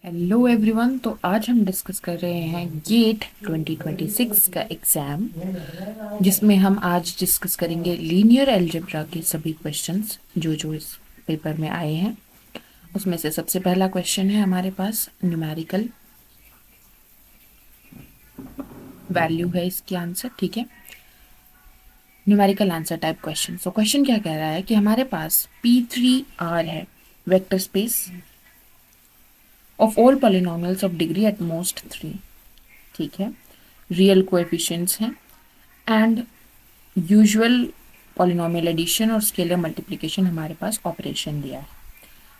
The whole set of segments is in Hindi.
Hello everyone. तो आज हम डिस्कस कर रहे हैं गेट 2026 का एग्ज़ाम, जिसमें हम आज डिस्कस करेंगे लीनियर अलजेब्रा के सभी क्वेश्चंस जो जो इस पेपर में आए हैं। उसमें से सबसे पहला क्वेश्चन है हमारे पास न्यूमेरिकल वैल्यू है इसकी आंसर। ठीक है, numerical answer type question. So question क्या कह रहा है कि हमारे पास P3R है, vector space of all polynomials of degree at most 3। ठीक है, रियल कोएफिशिएंट्स हैं एंड यूजुअल पॉलिनोमियल एडिशन और स्केलर मल्टीप्लिकेशन हमारे पास ऑपरेशन दिया है।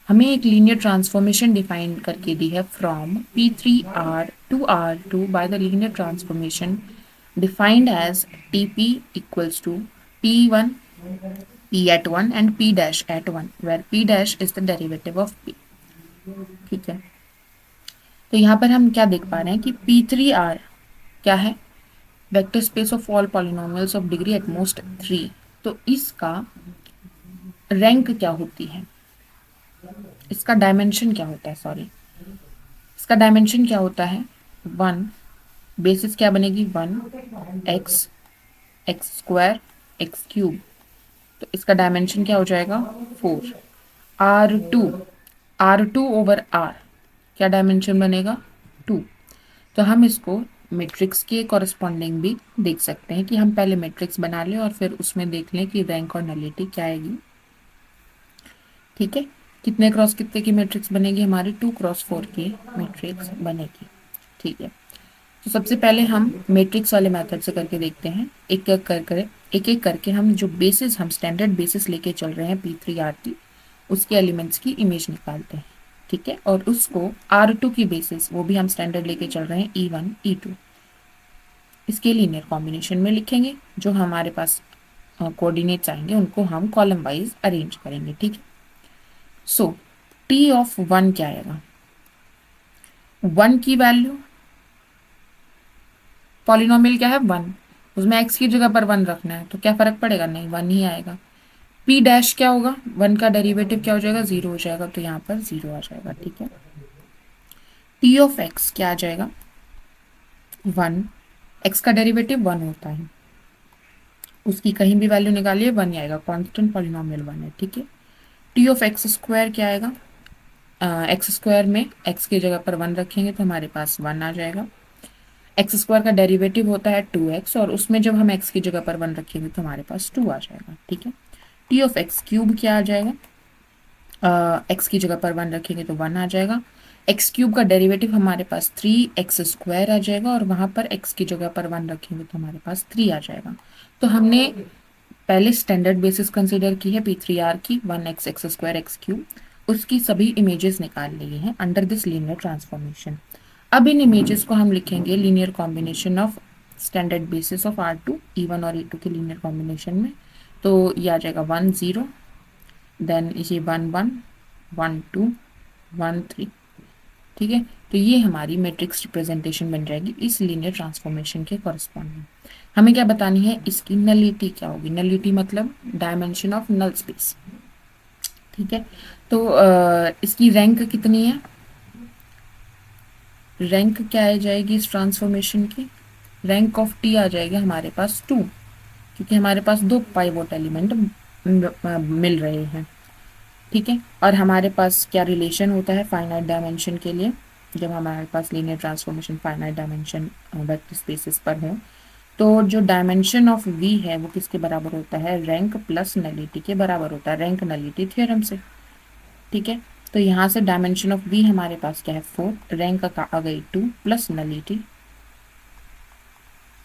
हमें एक लीनियर ट्रांसफॉर्मेशन डिफाइन करके दी है from P3R to R2 by the linear transformation defined as TP equals to P1 P at 1 and P dash at 1 where P dash is the derivative of P। ठीक है, तो यहाँ पर हम क्या देख पा रहे हैं कि P3R क्या है, vector space of all polynomials of degree at most 3। तो इसका रैंक क्या होती है, इसका डायमेंशन क्या होता है, सॉरी इसका डायमेंशन क्या होता है 1। बेसिस क्या बनेगी 1 x x square x cube. तो इसका डायमेंशन क्या हो जाएगा 4। R2 ओवर R क्या डायमेंशन बनेगा 2। तो हम इसको मैट्रिक्स के कॉरस्पॉन्डिंग भी देख सकते हैं कि हम पहले मैट्रिक्स बना लें और फिर उसमें देख लें कि रैंक और नलिटी क्या आएगी। ठीक है, कितने क्रॉस कितने की मैट्रिक्स बनेगी, हमारी 2 क्रॉस 4 की मैट्रिक्स बनेगी। ठीक है, तो सबसे पहले हम मैट्रिक्स वाले मेथड से करके देखते हैं। एक एक करके हम जो बेसिस, हम स्टैंडर्ड बेसिस लेके चल रहे हैं P3R की, उसके एलिमेंट्स की इमेज निकालते हैं। ठीक है, और उसको R2 की बेसिस, वो भी हम स्टैंडर्ड लेके चल रहे हैं E1 E2, इसके लीनियर कॉम्बिनेशन में लिखेंगे। जो हमारे पास कोऑर्डिनेट्स आएंगे उनको हम कॉलम वाइज अरेंज करेंगे। ठीक है, सो T ऑफ 1 क्या आएगा, 1 की वैल्यू, पॉलिनोमियल क्या है 1, उसमें x की जगह पर 1 रखना है, तो क्या फर्क पड़ेगा, नहीं 1 ही आएगा। P डैश क्या होगा, 1 का डेरिवेटिव क्या हो जाएगा 0 हो जाएगा, तो यहाँ पर 0 आ जाएगा। ठीक है, T ऑफ x क्या आ जाएगा 1, x का डेरिवेटिव 1 होता है, उसकी कहीं भी वैल्यू निकालिए 1 ही आएगा, कॉन्स्टेंट पॉलिनोमियल 1 है। ठीक है, T ऑफ एक्स स्क्वायर क्या आएगा, एक्स स्क्वायर में x की जगह पर 1 रखेंगे तो हमारे पास 1 आ जाएगा। एक्स स्क्वायर का डेरिवेटिव होता है 2x और उसमें जब हम x की जगह पर 1 रखेंगे तो हमारे पास 2 आ जाएगा। ठीक है, T ऑफ एक्स क्यूब क्या आ जाएगा, x की जगह पर 1 रखेंगे तो 1 आ जाएगा। एक्स क्यूब का डेरिवेटिव हमारे पास 3x स्क्वायर आ जाएगा और वहाँ पर x की जगह पर 1 रखेंगे तो हमारे पास 3 आ जाएगा। तो हमने पहले स्टैंडर्ड बेसिस कंसीडर की है P3R की, 1x x square x cube, उसकी सभी इमेजेस निकाल लिए हैं अंडर दिस लीनियर ट्रांसफॉर्मेशन। अब इन इमेजेस को हम लिखेंगे linear combination of standard basis of R2 E1 और E2 के लीनियर कॉम्बिनेशन में। तो ये आ जाएगा 1 0, देन ये 1 1 1 2 1 3। ठीक है, तो ये हमारी मैट्रिक्स रिप्रेजेंटेशन बन जाएगी इस लीनियर ट्रांसफॉर्मेशन के कॉरस्पॉन्डिंग। हमें क्या बतानी है, इसकी नलिटी क्या होगी, नलिटी मतलब डायमेंशन ऑफ नल स्पेस। ठीक है, तो इसकी रैंक कितनी है, रैंक क्या आ जाएगी इस ट्रांसफॉर्मेशन की, रैंक ऑफ टी आ जाएगी हमारे पास 2, क्योंकि हमारे पास 2 पाइवोट एलिमेंट मिल रहे हैं। ठीक है, और हमारे पास क्या रिलेशन होता है फाइनाइट डायमेंशन के लिए, जब हमारे पास linear transformation finite dimension vector spaces पर हो, तो जो डायमेंशन ऑफ V है वो किसके बराबर होता है, रैंक प्लस नलिटी के बराबर होता है, रैंक नलिटी थ्योरम से। ठीक है, तो यहाँ से डायमेंशन ऑफ V हमारे पास क्या है 4, रैंक का आ गई 2 प्लस नलिटी,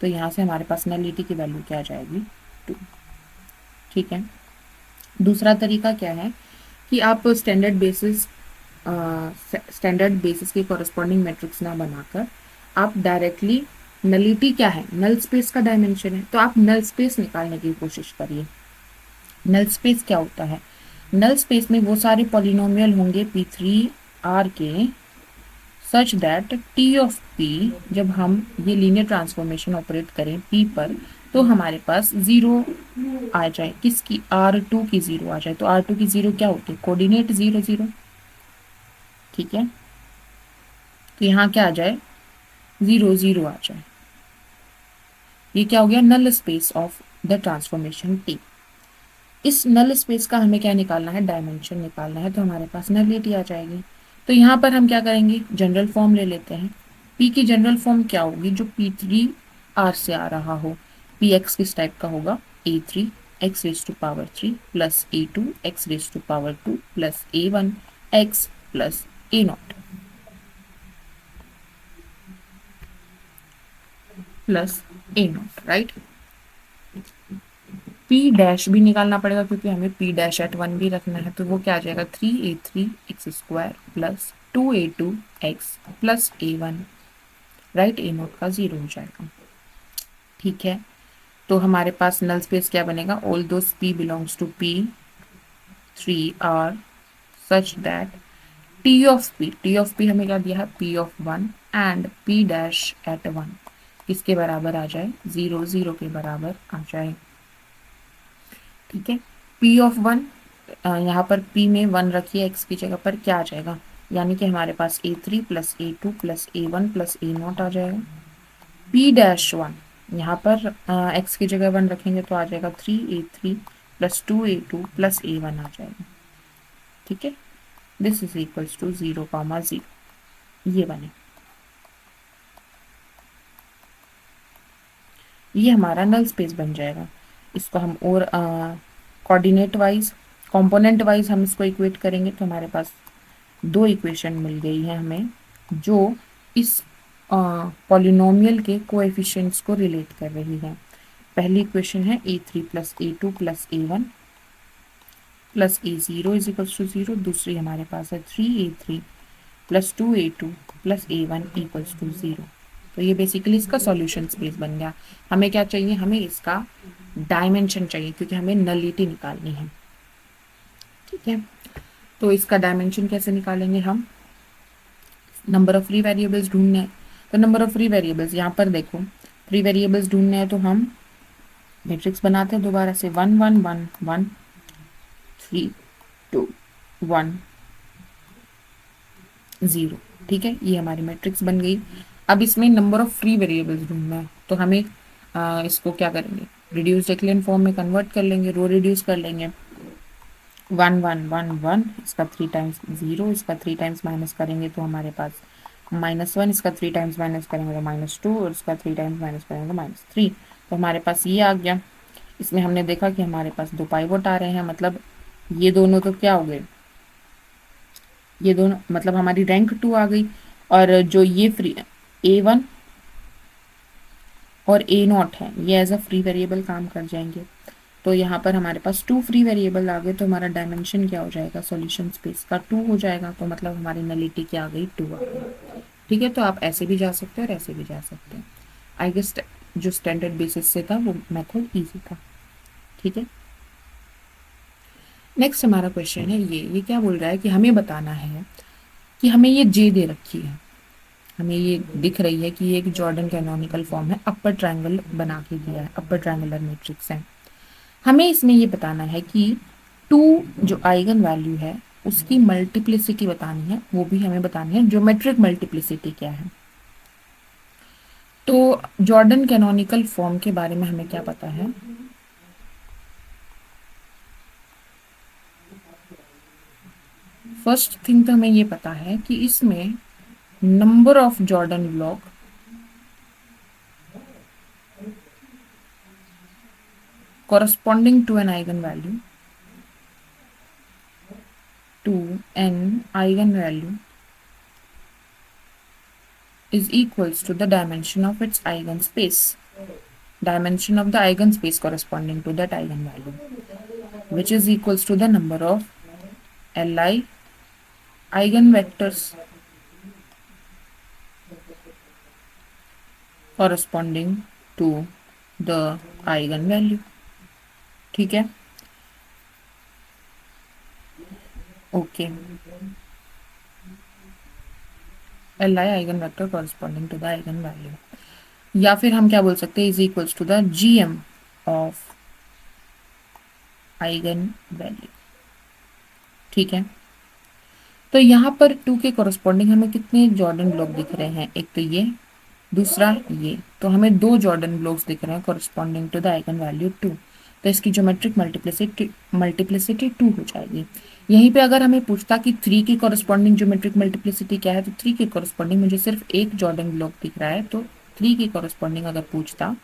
तो यहाँ से हमारे पास नलिटी की वैल्यू क्या आ जाएगी 2। ठीक है, दूसरा तरीका क्या है कि आप स्टैंडर्ड बेसिस के कॉरस्पॉन्डिंग मैट्रिक्स ना बनाकर आप डायरेक्टली, नलिटी क्या है, नल स्पेस का डायमेंशन है, तो आप नल स्पेस निकालने की कोशिश करिए। नल स्पेस क्या होता है, नल स्पेस में वो सारे पॉलिनोमियल होंगे P3R के सच दैट T ऑफ P, जब हम ये लीनियर ट्रांसफॉर्मेशन ऑपरेट करें P पर, तो हमारे पास 0 आ जाए, किसकी, R2 की 0 आ जाए। तो R2 की 0 क्या होती है, कोऑर्डिनेट 0 0। ठीक है, तो यहाँ क्या आ जाए, 0 0 आ जाए। ये क्या हो गया, null space of the transformation T. इस नल स्पेस का हमें क्या निकालना है, डायमेंशन निकालना है, तो हमारे पास नलिटी आ जाएगी। तो यहाँ पर हम क्या करेंगे, जनरल फॉर्म ले लेते हैं। पी की जनरल फॉर्म क्या होगी, जो P3 R से आ रहा हो। पी एक्स किस टाइप का होगा, A3 x⁻³ plus A2 x⁻² plus A1 x plus A0 plus A0, right. P dash भी निकालना पड़ेगा क्योंकि हमें पी डैश एट 1 भी रखना है, तो वो क्या आ जाएगा, 3A3 x² plus 2A2 x plus A1, right. A0 का 0 हो जाएगा, ठीक है। तो हमारे पास नल स्पेस क्या बनेगा, all those P belongs to P3 R such that T of P हमें क्या दिया है, P(1) and P dash at 1 किसके बराबर आ जाए, 0 0 के बराबर आ जाए, ठीक है। P(1) यहाँ पर P में 1 रखिए, x की जगह पर क्या आ जाएगा, यानी कि हमारे पास A3 plus A2 plus A1 plus A0 आ जाएगा। P'(1) यहाँ पर x की जगह 1 रखेंगे तो आ जाएगा 3A3 plus 2A2 plus A1 आ जाएगा, ठीक है। दिस इज इक्वल्स टू 0,0, ये बने। ये हमारा नल स्पेस बन जाएगा। इसको हम और कोऑर्डिनेट वाइज, कंपोनेंट वाइज हम इसको इक्वेट करेंगे तो हमारे पास दो इक्वेशन मिल गई है हमें, जो इस पॉलिनोमियल के कोएफिशिएंट्स को रिलेट कर रही है। पहली इक्वेशन है A3 plus A2 plus A1 plus A0 is equals to 0। दूसरी हमारे पास है 3A3 plus 2A2 plus A1 equals to 0। तो ये बेसिकली इसका सॉल्यूशन स्पेस बन गया। हमें क्या चाहिए, हमें इसका डायमेंशन चाहिए क्योंकि हमें नलिटी निकालनी है, ठीक है। तो इसका डायमेंशन कैसे निकालेंगे हम, नंबर ऑफ फ्री वेरिएबल्स ढूंढने हैं। तो नंबर ऑफ फ्री वेरिएबल्स यहाँ पर देखो, फ्री वेरिएबल्स ढूंढने हैं तो हम मैट्रिक्स बनाते हैं दोबारा से, 1 1 1 1 3 2 1 0, ठीक है। ये हमारी मैट्रिक्स बन गई। अब इसमें नंबर ऑफ फ्री वेरिएबल्स ढूंढना है तो हमें इसको क्या करेंगे, रिड्यूस्ड एक्लियन फॉर्म में कन्वर्ट कर लेंगे, रो रिड्यूस कर लेंगे। 1 1 1 1 इसका 3 टाइम्स 0, इसका 3 टाइम्स माइनस करेंगे तो हमारे पास -1, इसका 3 टाइम्स माइनस करेंगे तो -2 और इसका 3 टाइम्स माइनस करेंगे तो -3। तो हमारे पास ये आ गया। इसमें हमने देखा कि हमारे पास दो पाइवोट आ रहे हैं, मतलब ये दोनों तो क्या हो गए, ये दोनों मतलब हमारी रैंक 2 आ गई। और जो ये फ्री A1 और A0 है ये एज अ फ्री वेरिएबल काम कर जाएंगे। तो यहाँ पर हमारे पास 2 फ्री वेरिएबल आ गए, तो हमारा डायमेंशन क्या हो जाएगा, सॉल्यूशन स्पेस का 2 हो जाएगा। तो मतलब हमारी नलिटी क्या आ गई, 2 आ गई, ठीक है। तो आप ऐसे भी जा सकते हैं और ऐसे भी जा सकते हैं। आई गेस जो स्टैंडर्ड बेसिस से था वो मेथड ईजी था, ठीक है। नेक्स्ट हमारा क्वेश्चन है ये क्या बोल रहा है कि हमें बताना है कि हमें ये जे दे रखी है, हमें ये दिख रही है कि ये एक जॉर्डन कैनोनिकल फॉर्म है, अपर ट्रायंगल बना के दिया है, अपर ट्रायंगुलर मैट्रिक्स है। हमें इसमें ये बताना है कि 2 जो आइगन वैल्यू है उसकी मल्टीप्लिसिटी बतानी है, वो भी हमें बतानी है ज्योमेट्रिक मल्टीप्लिसिटी क्या है। तो जॉर्डन कैनोनिकल फॉर्म के बारे में हमें क्या पता है, फर्स्ट थिंग तो हमें ये पता है कि इसमें number of Jordan block corresponding to an eigenvalue to an eigenvalue is equals to the dimension of its eigenspace, dimension of the eigenspace corresponding to that eigenvalue, which is equals to the number of Li eigenvectors corresponding to the eigenvalue, ठीक है, okay. Li eigenvector corresponding to the eigenvalue, या फिर हम क्या बोल सकते हैं, is equals to the GM of eigen value, ठीक है। तो यहाँ पर 2 के कॉरस्पॉन्डिंग हमें कितने जॉर्डन ब्लॉक दिख रहे हैं, एक तो ये, दूसरा ये, तो हमें 2 जॉर्डन ब्लॉक्स दिख रहे हैं corresponding to the eigen value 2। तो इसकी ज्योमेट्रिक मल्टीप्लिसिटी 2 हो जाएगी। यहीं पे अगर हमें पूछता कि 3 की कॉरस्पॉन्डिंग ज्योमेट्रिक मल्टीप्लिसिटी क्या है, तो 3 के कॉरस्पॉन्डिंग मुझे सिर्फ एक जॉर्डन ब्लॉक दिख रहा है, तो 3 की कॉरस्पॉन्डिंग अगर पूछता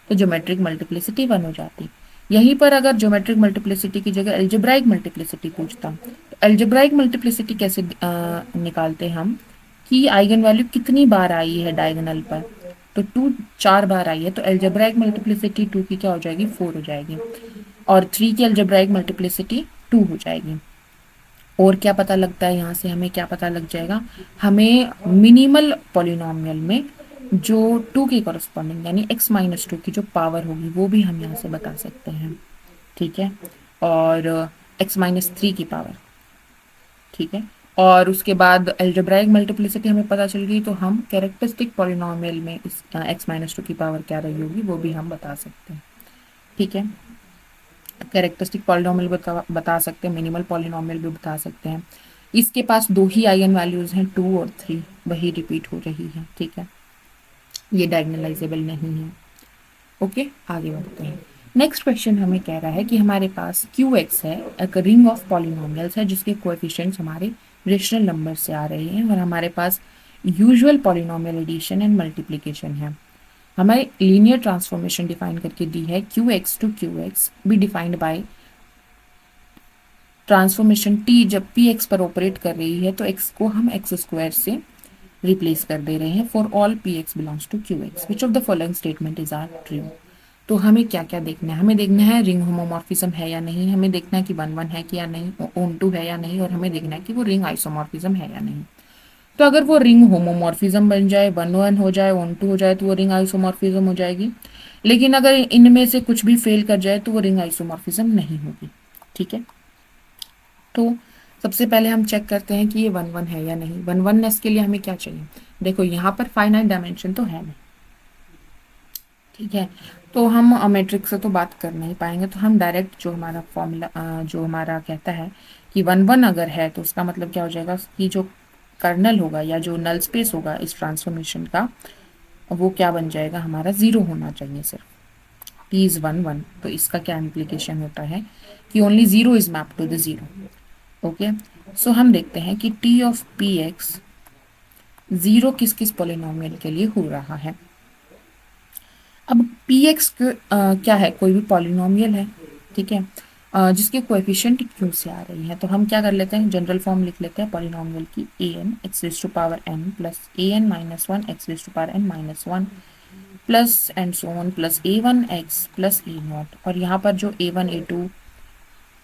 तो ज्योमेट्रिक मल्टीप्लिसिटी 1 हो जाती। यहीं पर अगर ज्योमेट्रिक मल्टीप्लिसिटी की जगह एल्जेब्राइक मल्टीप्लिसिटी पूछता, तो एल्जेब्राइक मल्टीप्लिसिटी कैसे निकालते हम कि आइगन वैल्यू कितनी बार आई है डायगोनल पर, तो 2 4 बार आई है, तो एल्जेब्राइक मल्टीप्लिसिटी 2 की क्या हो जाएगी, 4 हो जाएगी, और 3 की एल्जेब्राइक मल्टीप्लिसिटी 2 हो जाएगी। और क्या पता लगता है यहाँ से, हमें क्या पता लग जाएगा, हमें मिनिमल पॉलिनोमियल में जो 2 की कॉरस्पॉन्डिंग यानी x-2 की जो पावर होगी वो भी हम यहाँ से बता सकते हैं, ठीक है, और x-3 की पावर, ठीक है, और उसके बाद एल्जेब्राइक मल्टीप्लिसिटी हमें पता चल गई, तो हम कैरेक्टरिस्टिक पॉलिनोमियल में इस x-2 की पावर क्या रही होगी वो भी हम बता सकते हैं, ठीक है। कैरेक्टरिस्टिक पॉलिनोमियल बता सकते हैं, मिनिमल पॉलिनोमियल भी बता सकते हैं। इसके पास 2 ही आइगन वैल्यूज हैं, 2 और 3, वही रिपीट हो रही है, ठीक है, ये डायगोनलाइजेबल नहीं है। ओके, आगे बढ़ते हैं। नेक्स्ट क्वेश्चन हमें कह रहा है कि हमारे पास QX है, एक रिंग ऑफ पॉलिनोमियल्स है जिसके कोएफिशिएंट्स हमारे रेशनल नंबर से आ रहे हैं, और हमारे पास usual polynomial addition and multiplication है। हमें लीनियर ट्रांसफॉर्मेशन डिफाइन करके दी है, QX to QX be defined by transformation T जब PX पर ऑपरेट कर रही है तो x को हम x² से रिप्लेस कर दे रहे हैं for all PX belongs to QX, which of the following statement is are true. तो हमें क्या क्या देखना है, हमें देखना है रिंग होमोमॉर्फिज्म है या नहीं, हमें देखना है कि 1 1 है कि या नहीं, ऑन2 है या नहीं, और हमें देखना है कि वो रिंग आइसोमॉर्फिज्म है या नहीं। तो अगर वो रिंग होमोमॉर्फिज्म बन जाए, 1 1 हो जाए, ऑन2 हो जाए, तो वो रिंग आइसोमॉर्फिज्म हो जाएगी। लेकिन अगर इनमें से कुछ भी फेल कर जाए तो वो रिंग आइसोमॉर्फिज्म नहीं होगी, ठीक है। तो सबसे पहले हम चेक करते हैं कि ये 1 1 है या नहीं। 1 1नेस के लिए हमें क्या चाहिए, देखो यहाँ पर फाइनाइट डायमेंशन तो है नहीं, ठीक है, तो हम मैट्रिक्स से तो बात कर नहीं पाएंगे, तो हम डायरेक्ट जो हमारा फॉर्मूला जो हमारा कहता है कि 1 1 अगर है तो उसका मतलब क्या हो जाएगा कि जो कर्नल होगा या जो नल स्पेस होगा इस ट्रांसफॉर्मेशन का, वो क्या बन जाएगा, हमारा 0 होना चाहिए सिर्फ, T इज 1 1। तो इसका क्या इम्प्लीकेशन होता है कि only 0 is map to the 0। Okay, so हम देखते हैं कि T ऑफ PX 0 किस किस पॉलिनोमियल के लिए हो रहा है। अब PX क्या है, कोई भी पॉलिनोमियल है, ठीक है, जिसके कोएफिशिएंट Q से आ रही है, तो हम क्या कर लेते हैं, जनरल फॉर्म लिख लेते हैं पॉलिनोमियल की, an x raise to power n plus an-1 x raise to power n-1 plus and so on plus a1x plus a0, और यहाँ पर जो a1 a2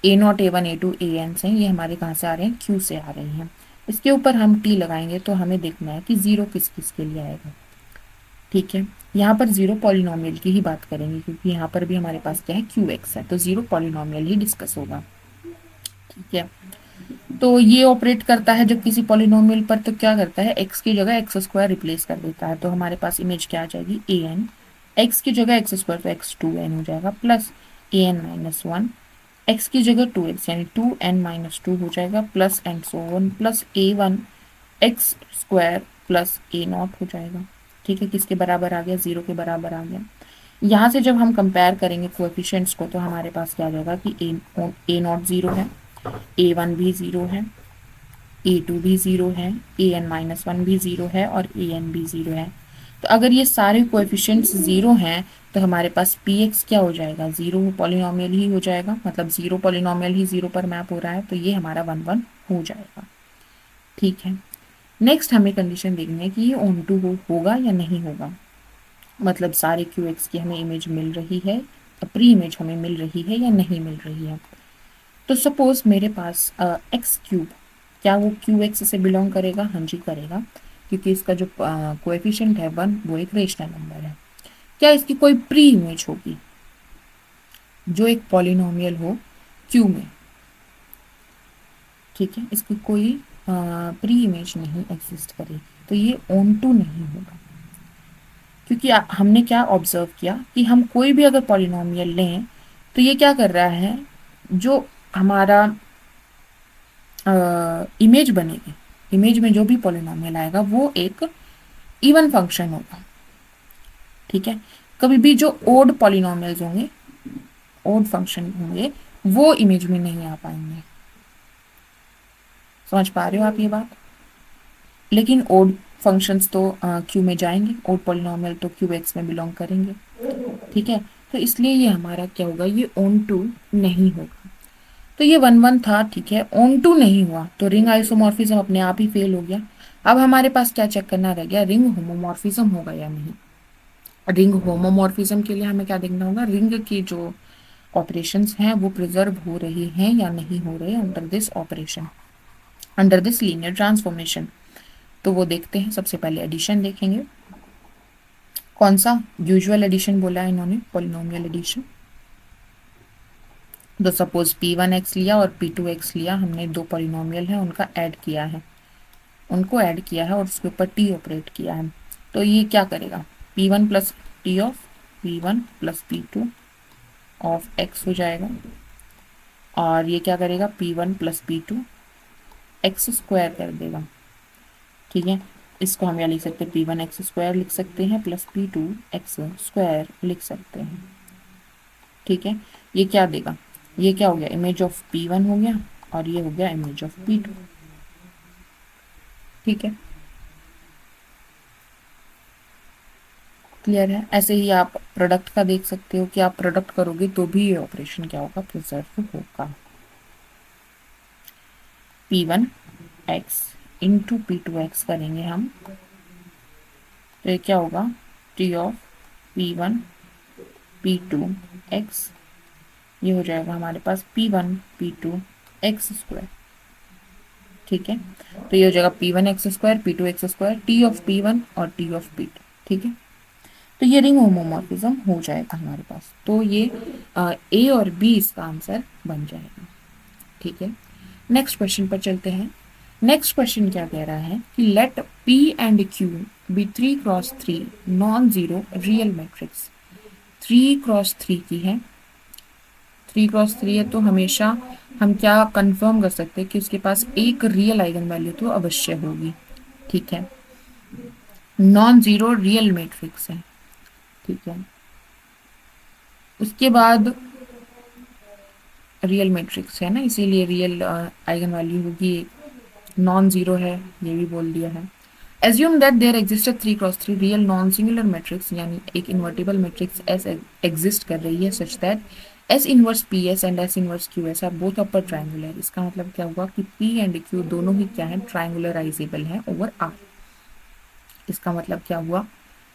a0 a1 a2 an हैं ये हमारे कहाँ से आ रहे हैं, Q से आ रहे हैं। इसके ऊपर हम T लगाएंगे तो हमें देखना है कि 0 किस किस के लिए आएगा, ठीक है। यहाँ पर 0 पॉलिनोमियल की ही बात करेंगे क्योंकि यहाँ पर भी हमारे पास क्या है, QX है, तो 0 पॉलिनोमियल ही डिस्कस होगा, ठीक है। तो ये ऑपरेट करता है जब किसी पॉलिनोमियल पर, तो क्या करता है, x की जगह x² रिप्लेस कर देता है, तो हमारे पास इमेज क्या आ जाएगी, an, x की जगह x² तो x2n हो जाएगा प्लस an-1, x की जगह 2x यानी 2n-2 हो जाएगा plus and so on plus a1 x² plus a0 हो जाएगा, ठीक है, किसके बराबर आ गया, 0 के बराबर आ गया। यहाँ से जब हम कंपेयर करेंगे कोएफिशिएंट्स को तो हमारे पास क्या आ जाएगा कि a0 0 है, a1 भी 0 है, a2 भी 0 है, an-1 भी 0 है और an भी 0 है। तो अगर ये सारे कोएफिशिएंट्स 0 हैं तो हमारे पास px क्या हो जाएगा, 0 पॉलिनोमियल ही हो जाएगा, मतलब 0 पॉलिनोमियल ही 0 पर मैप हो रहा है, तो ये हमारा 1 1 हो जाएगा, ठीक है। नेक्स्ट हमें कंडीशन देखनी है कि ये ऑन2 होगा या नहीं होगा, मतलब सारे QX की हमें इमेज मिल रही है, प्री इमेज हमें मिल रही है या नहीं मिल रही है। तो सपोज मेरे पास x³ क्या वो QX से बिलोंग करेगा, हाँ जी करेगा, क्योंकि इसका जो कोएफिशिएंट है 1 वो एक रेशनल नंबर है। क्या इसकी कोई प्री इमेज होगी जो एक पॉलिनोमियल हो Q में, ठीक है, इसकी कोई प्री इमेज नहीं एग्जिस्ट करेगी, तो ये ऑन2 नहीं होगा, क्योंकि हमने क्या ऑब्जर्व किया कि हम कोई भी अगर पॉलिनोमियल लें तो ये क्या कर रहा है, जो हमारा इमेज बनेगी, इमेज में जो भी पॉलिनोमियल आएगा वो एक इवन फंक्शन होगा, ठीक है। कभी भी जो ओड पॉलिनोमियल्स होंगे, ओड फंक्शन होंगे, वो इमेज में नहीं आ पाएंगे। समझ पा रहे हो आप ये बात? लेकिन ओड फंक्शंस तो क्यू में जाएंगे, ओड पॉलिनोमियल तो क्यू एक्स में बिलोंग करेंगे, ठीक है। तो इसलिए ये हमारा क्या होगा, ये ऑन टू नहीं होगा। तो ये 1 1 था, ठीक है, ऑन टू नहीं हुआ तो रिंग आइसोमॉर्फिज्म अपने आप ही फेल हो गया। अब हमारे पास क्या चेक करना रह गया, रिंग होमोमॉर्फिज्म होगा या नहीं। रिंग होमोमॉर्फिज्म के लिए हमें क्या देखना होगा, रिंग की जो ऑपरेशंस हैं वो प्रिजर्व हो रही हैं या नहीं हो रहे under this operation, under this linear transformation. तो वो देखते हैं। सबसे पहले एडिशन देखेंगे। कौन सा यूजुअल एडिशन बोला है इन्होंने, पॉलिनोमियल एडिशन। तो सपोज p1x लिया और p2x लिया, हमने दो पॉलिनोमियल है उनका ऐड किया है, उनको ऐड किया है और उसके ऊपर t ऑपरेट किया है। तो ये क्या करेगा, p1 plus T of p1 plus p2 of x हो जाएगा, और ये क्या करेगा, p1 plus p2 x square कर देगा, ठीक है। इसको हम क्या लिख सकते हैं, p1 एक्स स्क्वायर लिख सकते हैं प्लस p2 एक्स स्क्वायर लिख सकते हैं, ठीक है। ये क्या देगा, ये क्या हो गया, इमेज ऑफ p1 हो गया और ये हो गया इमेज ऑफ p2, ठीक है। क्लियर है? ऐसे ही आप प्रोडक्ट का देख सकते हो कि आप प्रोडक्ट करोगे तो भी ये ऑपरेशन क्या होगा, प्रिजर्व होगा। p1 x into p2 x करेंगे हम, तो ये क्या होगा, t of p1 p2 x, ये हो जाएगा हमारे पास p1 p2 एक्स स्क्वायर, ठीक है। तो ये हो जाएगा p1 x square p2 x square, t of p1 और t ऑफ p2, ठीक है। तो ये रिंग होमोमॉर्फिज्म हो जाएगा हमारे पास। तो ये ए और बी इसका आंसर बन जाएगा, ठीक है। नेक्स्ट क्वेश्चन पर चलते हैं। नेक्स्ट क्वेश्चन क्या कह रहा है कि let P and Q be 3x3 non zero real matrix. 3x3 की है, 3x3 है, तो हमेशा हम क्या कंफर्म कर सकते हैं कि उसके पास एक रियल आइगन वैल्यू तो अवश्य होगी, ठीक है। नॉन जीरो रियल मैट्रिक्स है, ठीक है। उसके बाद रियल मैट्रिक्स है ना, इसीलिए रियल आइगन वैल्यू होगी, नॉन जीरो है, ये भी बोल दिया है। Assume that there existed 3x3 real non singular matrix, यानी एक इन्वर्टिबल मैट्रिक्स एस एग्जिस्ट कर रही है such that S inverse P S and S inverse Q S are both upper triangular. इसका मतलब क्या हुआ कि पी एंड क्यू दोनों ही क्या है, ट्रायंगुलराइजेबल है ओवर आर। इसका मतलब क्या हुआ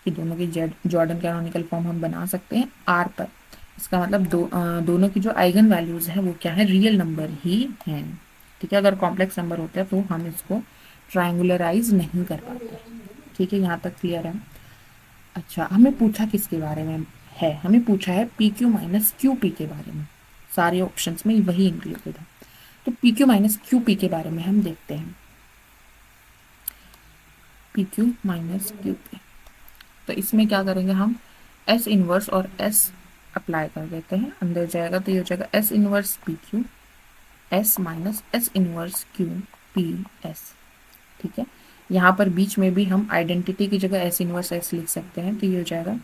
कि दोनों की जॉर्डन कैनोनिकल फॉर्म हम बना सकते हैं आर पर। इसका मतलब दोनों की जो आइगन वैल्यूज है वो क्या है, रियल नंबर ही हैं, ठीक है। अगर कॉम्प्लेक्स नंबर होता है तो हम इसको ट्रायंगुलराइज नहीं कर पाते, ठीक है। यहाँ तक क्लियर है? अच्छा, हमें पूछा किसके बारे में है, हमें पूछा है P Q minus Q p के बारे में। सारे ऑप्शंस में वही इंक्लूडेड है। तो P Q minus Q p के बारे में हम देखते हैं। P Q minus Q P, तो इसमें क्या करेंगे हम, एस इनवर्स और एस अप्लाई कर देते हैं, अंदर जाएगा तो ये हो जाएगा S inverse P Q S minus S inverse Q P S, ठीक है। यहाँ पर बीच में भी हम आइडेंटिटी की जगह एस इनवर्स एस लिख सकते हैं, तो ये हो जाएगा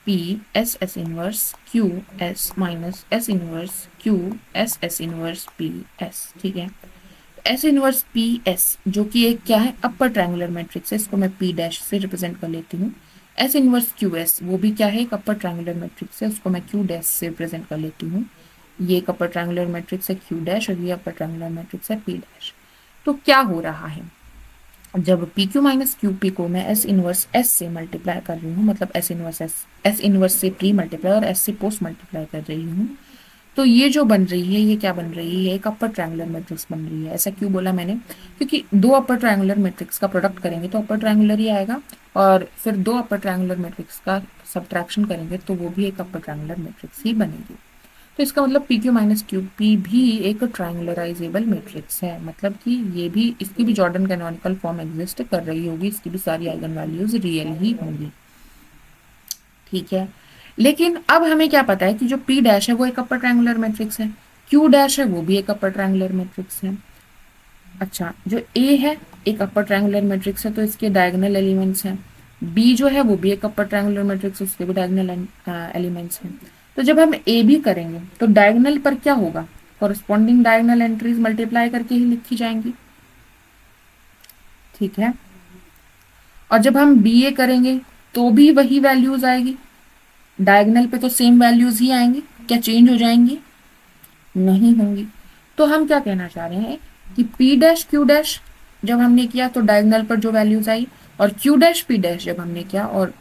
P S S inverse Q S minus S inverse Q S S inverse P S, ठीक है। एस इनवर्स पी एस जो कि एक क्या है, अपर ट्रायंगुलर मैट्रिक्स है, इसको मैं पी डैश से रिप्रेजेंट कर लेती हूँ। एस इनवर्स क्यू एस वो भी क्या है, एक अपर ट्रायंगुलर मैट्रिक्स है, उसको मैं क्यू डैश से रिप्रेजेंट कर लेती हूँ। ये एक अपर ट्रायंगुलर मैट्रिक्स है क्यू डैश और ये अपर ट्रायंगुलर मैट्रिक्स है पी डैश। तो क्या हो रहा है, जब P Q minus Q p को मैं एस इनवर्स एस से मल्टीप्लाई कर रही हूँ, मतलब S inverse S, S inverse से प्री मल्टीप्लाई और एस से पोस्ट मल्टीप्लाई कर रही हूँ, तो ये जो बन रही है, ये क्या बन रही है, एक अपर ट्रायंगुलर मैट्रिक्स बन रही है। ऐसा क्यों बोला मैंने, क्योंकि दो अपर ट्रायंगुलर मैट्रिक्स का प्रोडक्ट करेंगे तो अपर ट्रायंगुलर ही आएगा, और फिर दो अपर ट्रायंगुलर मैट्रिक्स का सब्ट्रैक्शन करेंगे तो वो भी एक अपर ट्रायंगुलर मैट्रिक्स ही बनेगी। तो इसका मतलब P Q minus Q P भी एक ट्रायंगुलराइजेबल मैट्रिक्स है, मतलब कि ये भी, इसकी भी जॉर्डन कैनोनिकल फॉर्म एग्जिस्ट कर रही होगी, इसकी भी सारी आइगन वैल्यूज रियल ही होंगी, ठीक है। लेकिन अब हमें क्या पता है कि जो P डैश है वो एक अपर ट्रायंगुलर मैट्रिक्स है, Q डैश है वो भी एक अपर ट्रायंगुलर मैट्रिक्स है, अच्छा, जो ए है एक अपर ट्रायंगुलर मैट्रिक्स है तो इसके डायगोनल एलिमेंट्स हैं। बी जो है वो भी एक अपर ट्रायंगुलर मैट्रिक्स है, उसके भी डायगोनल एलिमेंट्स हैं। तो जब हम ए बी करेंगे तो डायगोनल पर क्या होगा, कॉरस्पॉन्डिंग डायगोनल एंट्रीज मल्टीप्लाई करके ही लिखी जाएंगी, ठीक है। और जब हम बी ए करेंगे तो भी वही वैल्यूज आएगी, डायगोनल पे तो सेम वैल्यूज ही आएंगी, क्या चेंज हो जाएंगी, नहीं होंगी। तो हम क्या कहना चाह रहे हैं कि पी डैश क्यू डैश जब हमने किया तो डायगोनल पर जो वैल्यूज आई, और क्यू डैश पी डैश जब हमने किया और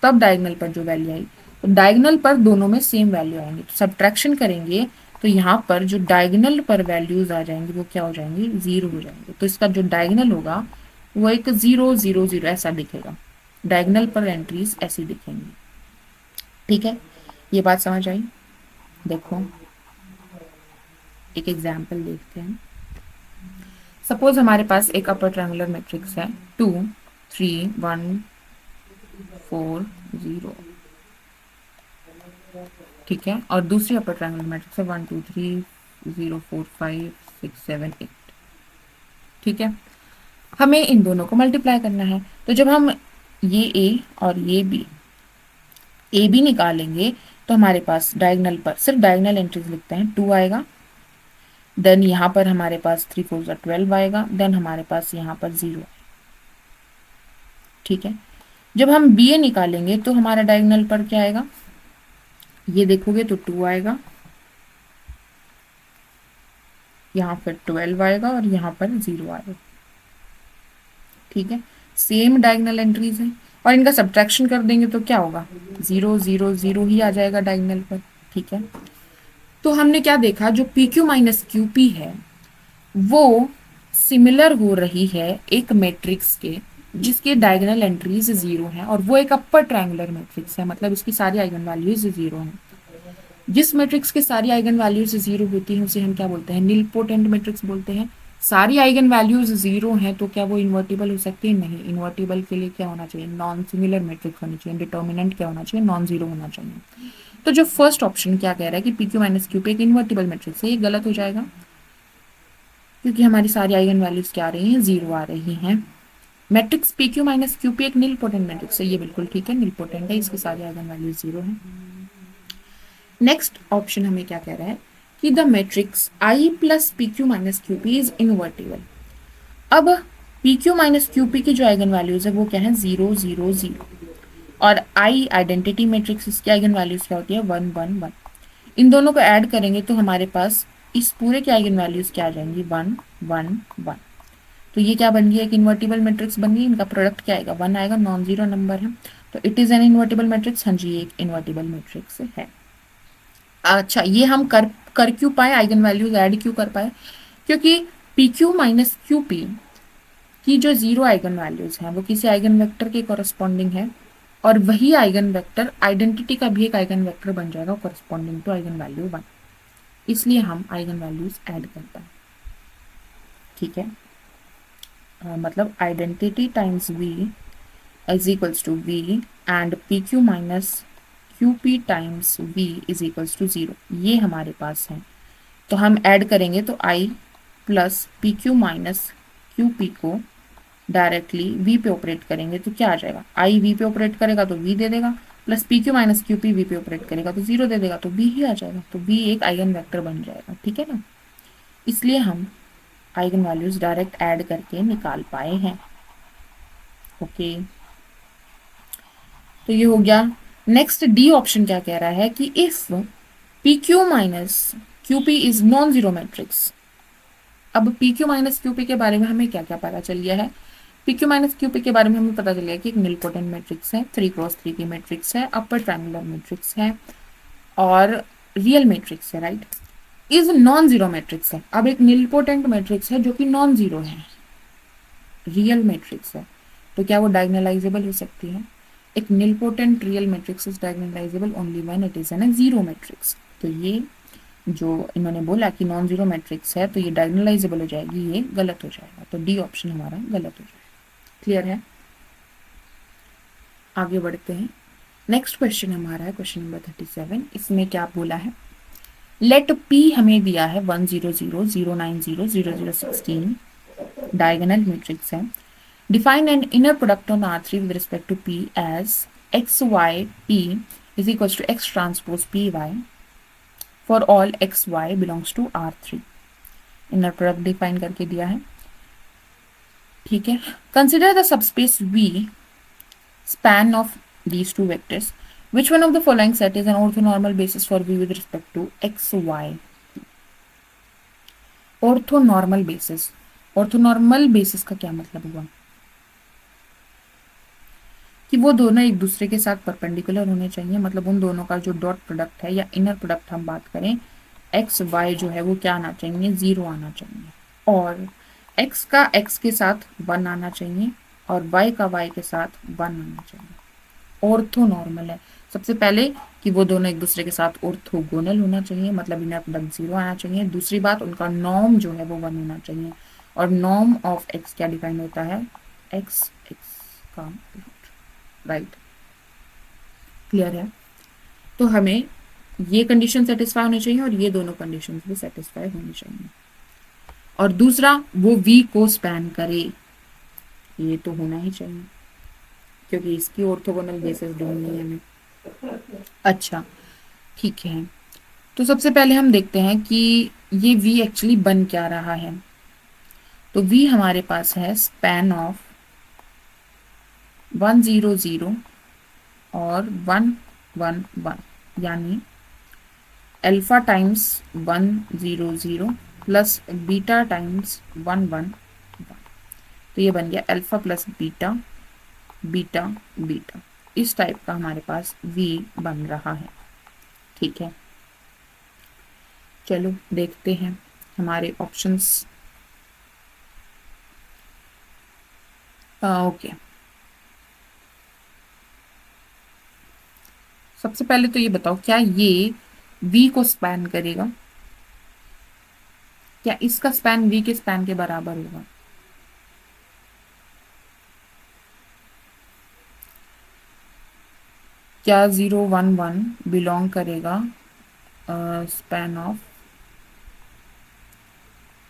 तब डायगोनल पर जो वैल्यू आई, तो डायगोनल पर दोनों में सेम वैल्यू आएंगे। तो सब्ट्रैक्शन करेंगे तो यहाँ पर जो डायगोनल पर वैल्यूज आ जाएंगी वो क्या हो जाएंगी, जीरो हो जाएंगे। तो इसका जो डायगोनल होगा वो एक 0 0 0 ऐसा दिखेगा, डायगोनल पर एंट्रीज ऐसी दिखेंगी, ठीक है। ये बात समझ आई। देखो एक एग्जाम्पल देखते हैं। सपोज हमारे पास एक अपर ट्रायंगुलर मैट्रिक्स है 2 3 1 4 0, ठीक है, और दूसरी अपर ट्रायंगुलर मैट्रिक्स है 1 2 3 0 4 5 6 7 8, ठीक है। हमें इन दोनों को मल्टीप्लाई करना है। तो जब हम ये ए और ये बी ए बी निकालेंगे तो हमारे पास डायगोनल पर सिर्फ डायगोनल एंट्रीज लिखते हैं 2 आएगा, देन यहाँ पर हमारे पास 3 4 12 आएगा, देन हमारे पास यहाँ पर 0, ठीक है। जब हम बी ए निकालेंगे तो हमारा डायगोनल पर क्या आएगा, ये देखोगे तो 2 आएगा, यहाँ पर 12 आएगा और यहाँ पर 0 आएगा, ठीक है। सेम डायगोनल एंट्रीज है और इनका सब्ट्रैक्शन कर देंगे तो क्या होगा, 0 0 0 ही आ जाएगा डायगोनल पर, ठीक है। तो हमने क्या देखा, जो P Q minus Q P है वो सिमिलर हो रही है एक मैट्रिक्स के जिसके डायगोनल एंट्रीज 0 हैं और वो एक अपर ट्रायंगुलर मैट्रिक्स है, मतलब इसकी सारी आइगन वैल्यूज 0 हैं। जिस मैट्रिक्स की सारी आइगन वैल्यूज 0 होती हैं उसे हम क्या बोलते हैं, निलपोटेंट मैट्रिक्स बोलते हैं। सारी आइगन वैल्यूज 0 हैं तो क्या वो इन्वर्टिबल हो सकती है, नहीं। इन्वर्टिबल के लिए क्या होना चाहिए, नॉन सिमिलर मैट्रिक्स होनी चाहिए, डिटर्मिनेंट क्या होना चाहिए, नॉन जीरो होना चाहिए। तो जो फर्स्ट ऑप्शन क्या कह रहा है कि पी क्यू माइनस क्यू पे एक इन्वर्टिबल मैट्रिक्स है, ये गलत हो जाएगा क्योंकि हमारी सारी आइगन वैल्यूज क्या आ रही हैं, 0 आ रही हैं। Matrix P Q minus Q P एक नीलपोटेंट मैट्रिक्स है, ये बिल्कुल ठीक है, नीलपोटेंट है, इसकी सारी आइगन वैल्यूज 0 है। नेक्स्ट ऑप्शन हमें क्या कह रहा है कि the matrix I plus p Q minus Q p is invertible. अब p Q minus Q p की जो आइगन वैल्यूज है वो क्या है, 0 0 0, और आई आइडेंटिटी मैट्रिक्स इसकी आइगन वैल्यूज क्या होती है, 1 1 1। इन दोनों को ऐड करेंगे तो हमारे पास इस पूरे की आइगन वैल्यूज क्या आ जाएंगी, 1 1 1। तो ये क्या बन गया, एक इन्वर्टिबल मैट्रिक्स बन गई। इनका प्रोडक्ट क्या आएगा, 1 आएगा, नॉन जीरो नंबर है, तो it is an invertible matrix. हाँ जी, एक इन्वर्टिबल मैट्रिक्स है। अच्छा, ये हम कर क्यों पाए, आइगन वैल्यूज ऐड क्यों कर पाए, क्योंकि P Q minus Q p की जो 0 आइगन वैल्यूज हैं वो किसी आइगन वेक्टर के कॉरस्पॉन्डिंग है, और वही आइगन वेक्टर आइडेंटिटी का भी एक आइगन वेक्टर बन जाएगा कॉरस्पॉन्डिंग टू आइगन वैल्यू 1, इसलिए हम आइगन वैल्यूज ऐड करते हैं, ठीक है। मतलब identity times V is equals to V and P Q minus Q P times V is equals to 0, ये हमारे पास है। तो हम ऐड करेंगे तो I plus p Q minus Q p को डायरेक्टली वी पे ऑपरेट करेंगे तो क्या आ जाएगा, आई वी पे ऑपरेट करेगा तो वी दे देगा, plus p Q minus Q P V पे ऑपरेट करेगा तो 0 दे देगा, तो वी ही आ जाएगा, तो वी एक आइगन वेक्टर बन जाएगा, ठीक है ना। इसलिए हम आइगन वैल्यूज डायरेक्ट ऐड करके निकाल पाए हैं, ओके। तो ये हो गया। नेक्स्ट डी ऑप्शन क्या कह रहा है कि if p Q minus Q p is non zero matrix. अब p Q minus Q p के बारे में हमें क्या क्या पता चल गया है, P Q minus Q p के बारे में हमें पता चल गया कि एक निलपोटेंट मैट्रिक्स है, 3x3 की मैट्रिक्स है, अपर ट्रायंगुलर मैट्रिक्स है और रियल मैट्रिक्स है, right. Is non zero matrix है। अब एक निलपोटेंट मैट्रिक्स है जो कि नॉन जीरो है, रियल मैट्रिक्स है, तो क्या वो डायगोनलाइजेबल हो सकती है। एक nilpotent real matrix is diagonalisable only when it is an zero matrix. तो ये जो इन्होंने बोला कि नॉन जीरो मैट्रिक्स है तो ये डायगोनलाइजेबल हो जाएगी, ये गलत हो जाएगा, तो डी ऑप्शन हमारा गलत हो जाएगा। क्लियर है, आगे बढ़ते हैं। नेक्स्ट क्वेश्चन हमारा है क्वेश्चन नंबर 37। इसमें क्या बोला है, लेट पी हमें दिया है 1 0 0 0 9 0 0 0 16 डायगोनल मैट्रिक्स है। Define an inner product on R3 with respect to P as X Y P is equal to X transpose P Y for all X Y belongs to R3। Inner product define करके दिया है, ठीक है। Consider the subspace V span of these two vectors. Which one of the following set is an orthonormal basis for V with respect to x, y? Orthonormal basis, orthonormal basis का क्या मतलब हुआ कि वो दोनों एक दूसरे के साथ परपेंडिकुलर होने चाहिए, मतलब उन दोनों का जो डॉट प्रोडक्ट है या इनर प्रोडक्ट हम बात करें एक्स वाई जो है वो क्या आना चाहिए, 0 आना चाहिए, और एक्स का एक्स के साथ 1 आना चाहिए और वाई का वाई के साथ 1 आना चाहिए। ऑर्थोनॉर्मल है सबसे पहले कि वो दोनों एक दूसरे के साथ ऑर्थोगोनल होना चाहिए, मतलब इनर प्रोडक्ट 0 आना चाहिए। दूसरी बात उनका नॉर्म जो है वो 1 होना चाहिए, और नॉर्म ऑफ एक्स क्या डिफाइन होता है, एक्स एक्स का राइट। क्लियर है? तो हमें ये कंडीशन सेटिस्फाई होनी चाहिए और ये दोनों कंडीशन भी सेटिस्फाई होनी चाहिए। और दूसरा वो वी को स्पैन करे, ये तो होना ही चाहिए क्योंकि इसकी ऑर्थोगोनल बेसिस ढूंढनी है हमें। अच्छा ठीक है, तो सबसे पहले हम देखते हैं कि ये v एक्चुअली बन क्या रहा है। तो v हमारे पास है स्पैन ऑफ 1 0 0 और 1 1 1, यानी alpha times 1 0 0 plus beta times 1 1 1। तो ये बन गया alpha plus beta beta beta, इस टाइप का हमारे पास v बन रहा है, ठीक है। चलो देखते हैं हमारे ऑप्शंस। ओके, सबसे पहले तो ये बताओ क्या ये v को स्पैन करेगा, क्या इसका स्पैन v के स्पैन के बराबर होगा? क्या 0 1 1 बिलोंग करेगा स्पैन ऑफ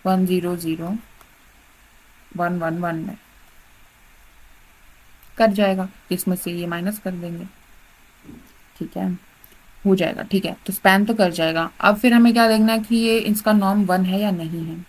1 0 0 1 1 1 में? कर जाएगा, इसमें से ये माइनस कर देंगे, ठीक है, हो जाएगा, ठीक है। तो स्पैन तो कर जाएगा। अब फिर हमें क्या देखना है कि ये इसका नॉर्म 1 है या नहीं है।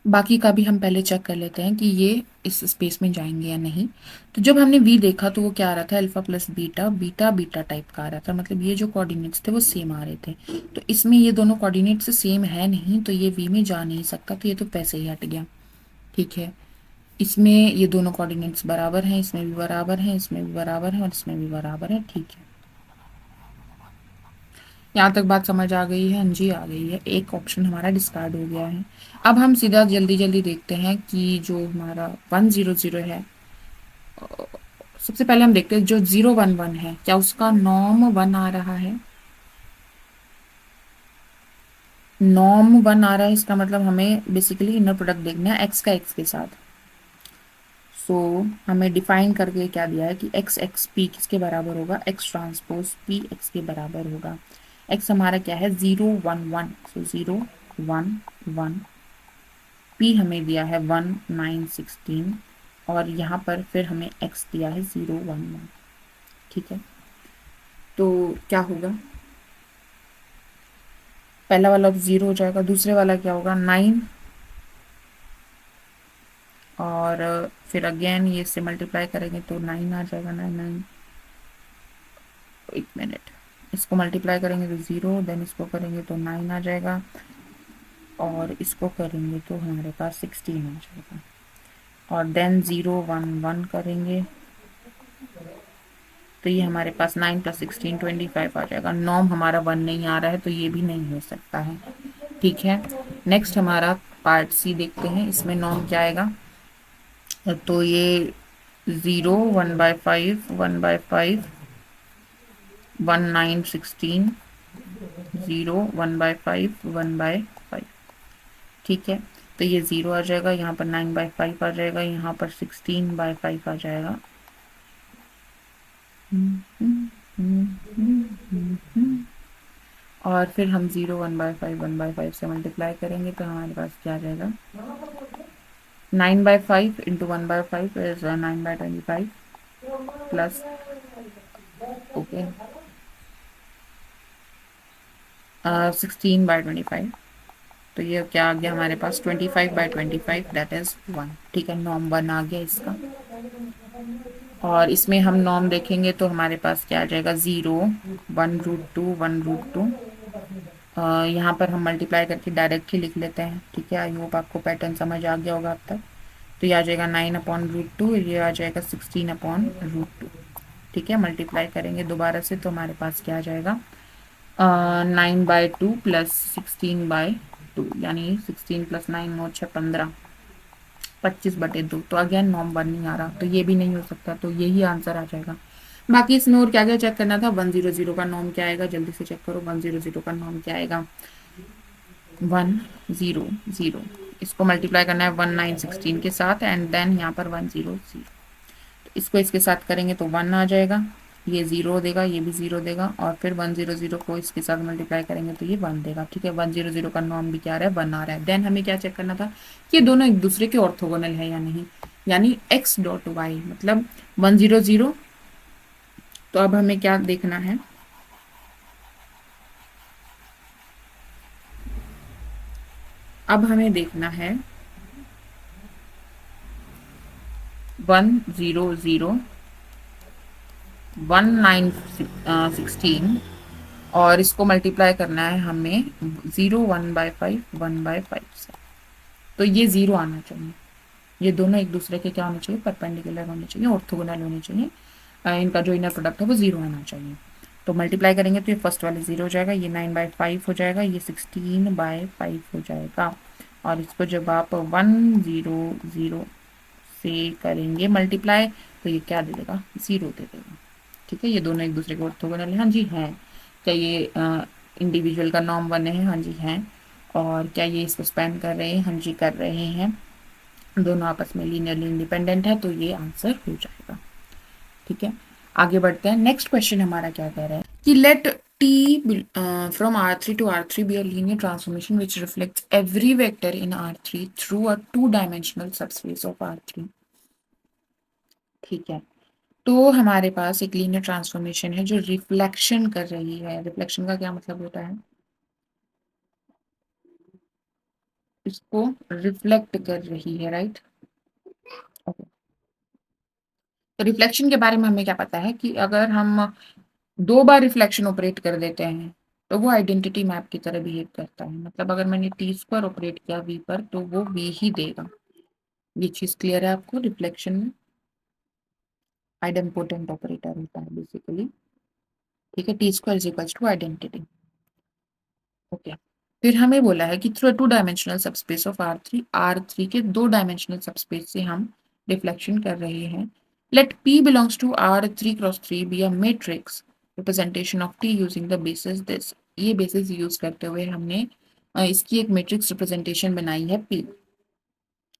बाकी का भी हम पहले चेक कर लेते हैं कि ये इस स्पेस में जाएंगे या नहीं। तो जब हमने v देखा तो वो क्या आ रहा था, alpha plus beta beta beta type का आ रहा था, मतलब ये जो कोऑर्डिनेट्स थे वो सेम आ रहे थे। तो इसमें ये दोनों कोऑर्डिनेट्स सेम है नहीं, तो ये v में जा नहीं सकता, तो ये तो पैसे ही हट गया, ठीक है। इसमें ये दोनों कोऑर्डिनेट्स बराबर हैं, इसमें भी बराबर हैं, इसमें भी बराबर है और इसमें भी बराबर है, ठीक है। यहाँ तक बात समझ आ गई है? हाँ जी आ गई है। एक ऑप्शन हमारा डिस्कार्ड हो गया है। अब हम सीधा जल्दी जल्दी देखते हैं कि जो हमारा 1 0 0 है, सबसे पहले हम देखते हैं जो 0 1 1 है क्या उसका नॉर्म 1 आ रहा है। नॉर्म 1 आ रहा है, इसका मतलब हमें बेसिकली इनर प्रोडक्ट देखना है एक्स का एक्स के साथ। सो हमें डिफाइन करके क्या दिया है कि एक्स एक्स पी किसके बराबर होगा, एक्स ट्रांसपोज पी एक्स के बराबर होगा। एक्स हमारा क्या है 0 1 1, सो 0 1 1, पी हमें दिया है 1 9 16, और यहाँ पर फिर हमें एक्स दिया है 0 1 1, ठीक है। तो क्या होगा, पहला वाला 0 हो जाएगा, दूसरे वाला क्या होगा 9, और फिर अगेन ये से मल्टीप्लाई करेंगे तो 9 आ जाएगा, 9 9, एक मिनट, इसको मल्टीप्लाई करेंगे तो 0, देन इसको करेंगे तो 9 आ जाएगा, और इसको करेंगे तो हमारे पास 16 आ जाएगा, और देन 0 1 1 करेंगे तो ये हमारे पास 9 + 16 25 आ जाएगा। नॉर्म हमारा 1 नहीं आ रहा है तो ये भी नहीं हो सकता है, ठीक है। नेक्स्ट हमारा पार्ट सी देखते हैं, इसमें नॉर्म क्या आएगा। तो ये 0 1/5 1/5 1 9 16 0 1/5 1/5, ठीक है। तो ये 0 आ जाएगा, यहाँ पर 9/5 आ जाएगा, यहाँ पर 16/5 आ जाएगा, और फिर हम 0 1/5 से मल्टीप्लाई करेंगे तो हमारे पास क्या आ जाएगा, 9/5 इंटू 1/5 इज 9/25 प्लस, ओके, 16/25। तो ये क्या आ गया हमारे पास, 25/25 दैट इज 1। ठीक है, नॉर्म 1 आ गया इसका। और इसमें हम नॉर्म देखेंगे तो हमारे पास क्या आ जाएगा, 0 1√2 1√2। यहाँ पर हम मल्टीप्लाई करके डायरेक्ट ही लिख लेते हैं। ठीक है, आई होप आपको पैटर्न समझ आ गया होगा अब तक। तो ये आ जाएगा 9/√2, ये आ जाएगा 16/√2। ठीक है, मल्टीप्लाई करेंगे दोबारा से तो हमारे पास क्या आ जाएगा, 9/2 प्लस 16/2, यानी 16 प्लस 9 9 6 15, 25/2। तो अगेन नॉर्म 1 नहीं आ रहा, तो ये भी नहीं हो सकता, तो यही आंसर आ जाएगा। बाकी इसमें और क्या क्या चेक करना था, 100 का नॉर्म क्या आएगा, जल्दी से चेक करो, 100 का नॉर्म क्या आएगा, 100। इसको मल्टीप्लाई करना है 1916 के साथ एंड देन यहाँ पर 100। इसको इसके साथ करेंगे तो 1 आ जाएगा, ये 0 देगा, ये भी 0 देगा, और फिर 100 को इसके साथ मल्टीप्लाई करेंगे तो ये 1 देगा। ठीक है, 100 का नॉर्म भी क्या आ रहा है, 1 आ रहा है। देन हमें क्या चेक करना था कि ये दोनों एक दूसरे के ऑर्थोगोनल है या नहीं, यानी x डॉट वाई मतलब 100। तो अब हमें क्या देखना है, अब हमें देखना है 100 1916, और इसको मल्टीप्लाई करना है हमें 0 1/5 से। तो ये 0 आना चाहिए, ये दोनों एक दूसरे के क्या होने चाहिए, परपेंडिकुलर होने चाहिए, ऑर्थोगोनल होने चाहिए। इनका जो इनर प्रोडक्ट है वो 0 आना चाहिए। तो मल्टीप्लाई करेंगे तो ये फर्स्ट वाले 0 हो जाएगा, ये 9/5 हो जाएगा, ये 16/5 हो जाएगा। और इसको जब आप 100 से करेंगे मल्टीप्लाई तो ये क्या दे देगा, 0 दे देगा। ठीक है, ये दोनों एक दूसरे के ऑर्थोगोनल है, हाँ जी हैं। क्या ये इंडिविजुअल का नॉर्म 1 है, हाँ जी हैं। और क्या ये इसको स्पैन कर रहे हैं, हाँ जी कर रहे हैं। दोनों आपस में लीनियरली इंडिपेंडेंट है, तो ये आंसर हो जाएगा। ठीक है, आगे बढ़ते हैं। नेक्स्ट क्वेश्चन हमारा क्या कह रहा है कि let T from R3 to R3 be a linear transformation which reflects every vector in R3 through a two-dimensional subspace of R3। ठीक है, तो हमारे पास एक लीनियर ट्रांसफॉर्मेशन है जो रिफ्लेक्शन कर रही है। रिफ्लेक्शन का क्या मतलब होता है, इसको रिफ्लेक्ट कर रही है, राइट। ओके, तो रिफ्लेक्शन के बारे में हमें क्या पता है कि अगर हम 2 बार रिफ्लेक्शन ऑपरेट कर देते हैं तो वो आइडेंटिटी मैप की तरह बिहेव करता है। मतलब अगर मैंने टी पर ऑपरेट किया वी पर तो वो वी ही देगा। ये चीज क्लियर है आपको, रिफ्लेक्शन में आइडेंपोटेंट ऑपरेटर होता है बेसिकली। ठीक है, T² = आइडेंटिटी। ओके, फिर हमें बोला है कि through two dimensional subspace of R3 के 2 डायमेंशनल सबस्पेस से हम रिफ्लेक्शन कर रहे हैं। Let P belongs to R3 × 3 be a matrix representation of T using the basis this. ये बेसिस यूज करते हुए हमने इसकी एक मैट्रिक्स रिप्रेजेंटेशन बनाई है P।